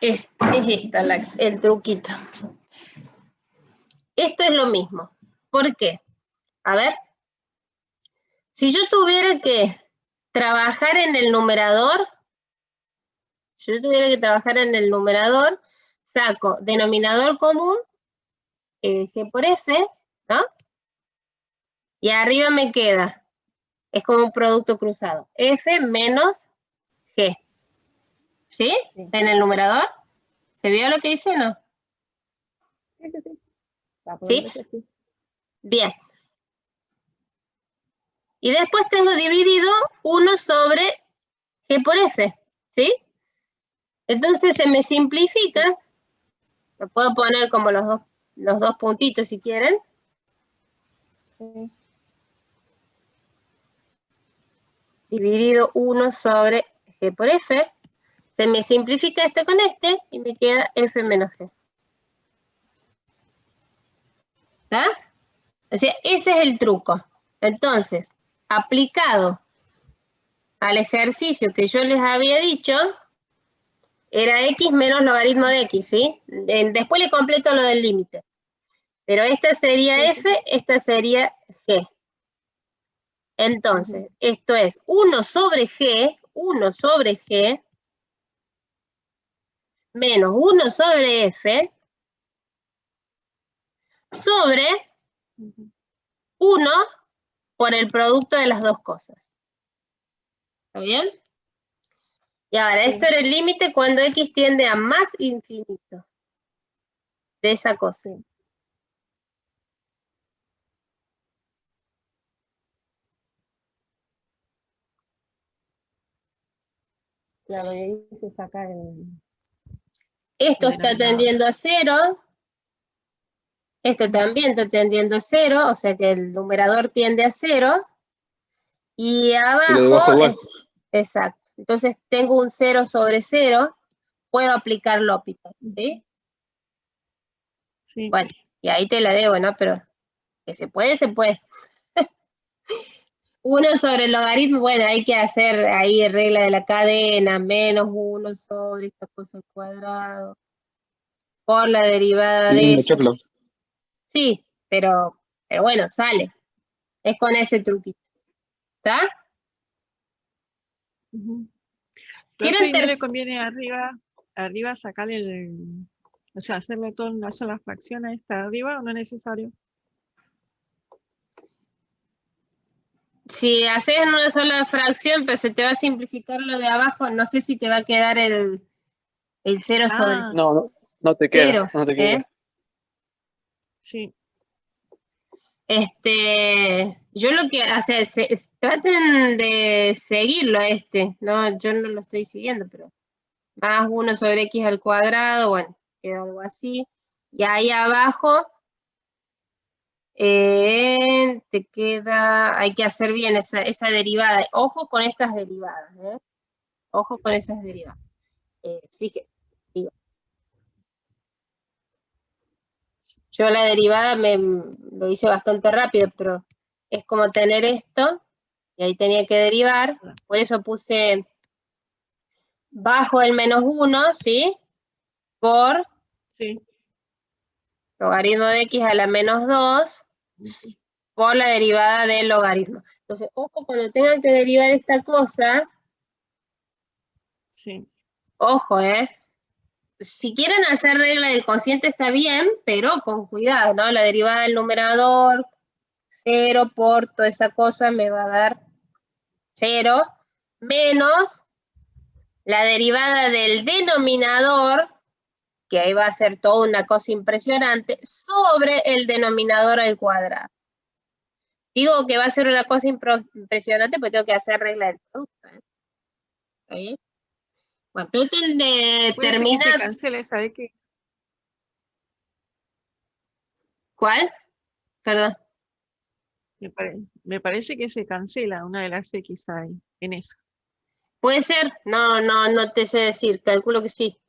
es esta, el truquito. Esto es lo mismo. ¿Por qué? A ver. Si yo tuviera que trabajar en el numerador, saco denominador común, G por F, ¿no? Y arriba me queda, es como un producto cruzado, F menos G. ¿Sí?
Sí.
En el numerador. ¿Se vio lo que hice o no?
Sí, sí, sí. Va por
¿Sí?
eso sí.
Bien. Y después tengo dividido 1 sobre G por F, ¿sí? Entonces se me simplifica, lo puedo poner como los dos puntitos si quieren.
Sí.
Dividido 1 sobre G por F. Se me simplifica este con este y me queda F menos G. ¿Está? O sea, ese es el truco. Entonces, aplicado al ejercicio que yo les había dicho, era X menos logaritmo de X, ¿sí? Después le completo lo del límite. Pero esta sería F, esta sería G. Entonces, esto es 1 sobre G menos 1 sobre F sobre 1 por el producto de las dos cosas. ¿Está bien? Y ahora, esto era el límite cuando X tiende a más infinito de esa cosa.
Claro, y ahí se saca el...
Esto está tendiendo a 0. Esto también está tendiendo a 0, o sea que el numerador tiende a 0. Y abajo,
lo de abajo igual.
Exacto. Entonces tengo un 0 sobre 0. Puedo aplicar L'Hopital, ¿sí?
Sí.
Bueno, y ahí te la debo, ¿no? Pero que se puede, se puede. 1 sobre el logaritmo, bueno, hay que hacer ahí regla de la cadena, menos 1 sobre esta cosa al cuadrado, por la derivada de
Lindo
esa.
choclo.
Sí, pero bueno, sale. Es con ese truquito. ¿Está?
Profe, ¿y no le conviene arriba sacarle o sea, hacerle todo en una sola fracción a esta de arriba o no es necesario?
Si haces en una sola fracción, pero se te va a simplificar lo de abajo, no sé si te va a quedar el 0 sobre
No te queda,
0.
no te queda.
Sí.
Yo lo que, o sea, traten de seguirlo ¿no? Yo no lo estoy siguiendo, pero más 1 sobre X al cuadrado, bueno, queda algo así. Y ahí abajo te queda, hay que hacer bien esa derivada. Ojo con estas derivadas, Ojo con esas derivadas. Fíjense, digo. Yo la derivada lo hice bastante rápido, pero es como tener esto, y ahí tenía que derivar, por eso puse bajo el menos 1, ¿sí? Por logaritmo de X a la menos 2, por la derivada del logaritmo. Entonces, ojo, cuando tengan que derivar esta cosa, ojo, si quieren hacer regla del cociente está bien, pero con cuidado, ¿no? La derivada del numerador, 0 por toda esa cosa me va a dar 0, menos la derivada del denominador, que ahí va a ser toda una cosa impresionante, sobre el denominador al cuadrado. Digo que va a ser una cosa impresionante porque tengo que hacer regla del producto. ¿Está bien? Bueno, traten de terminar.
Que se cancele esa de que...
¿Cuál? Perdón.
Me parece que se cancela una de las X ahí, en eso.
Puede ser, no te sé decir, calculo que sí,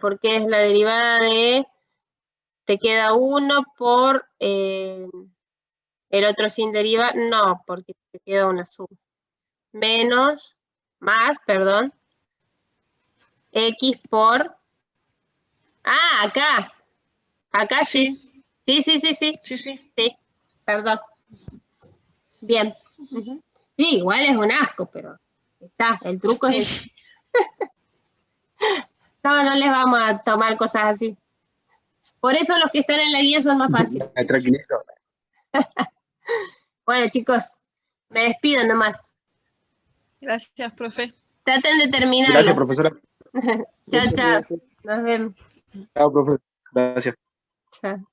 porque es la derivada de, te queda 1 por el otro sin deriva, no, porque te queda una suma, más, X por Ah, acá. Acá sí. Sí. Sí, perdón. Bien. Ujú. Sí, igual es un asco, pero está, el truco es... No les vamos a tomar cosas así. Por eso los que están en la guía son más fáciles.
Me tranquilizo.
Bueno, chicos, me despido nomás.
Gracias, profe.
Traten de terminar.
Gracias, profesora.
Chao, chao. Nos vemos.
Chao, profe. Gracias.
Chao.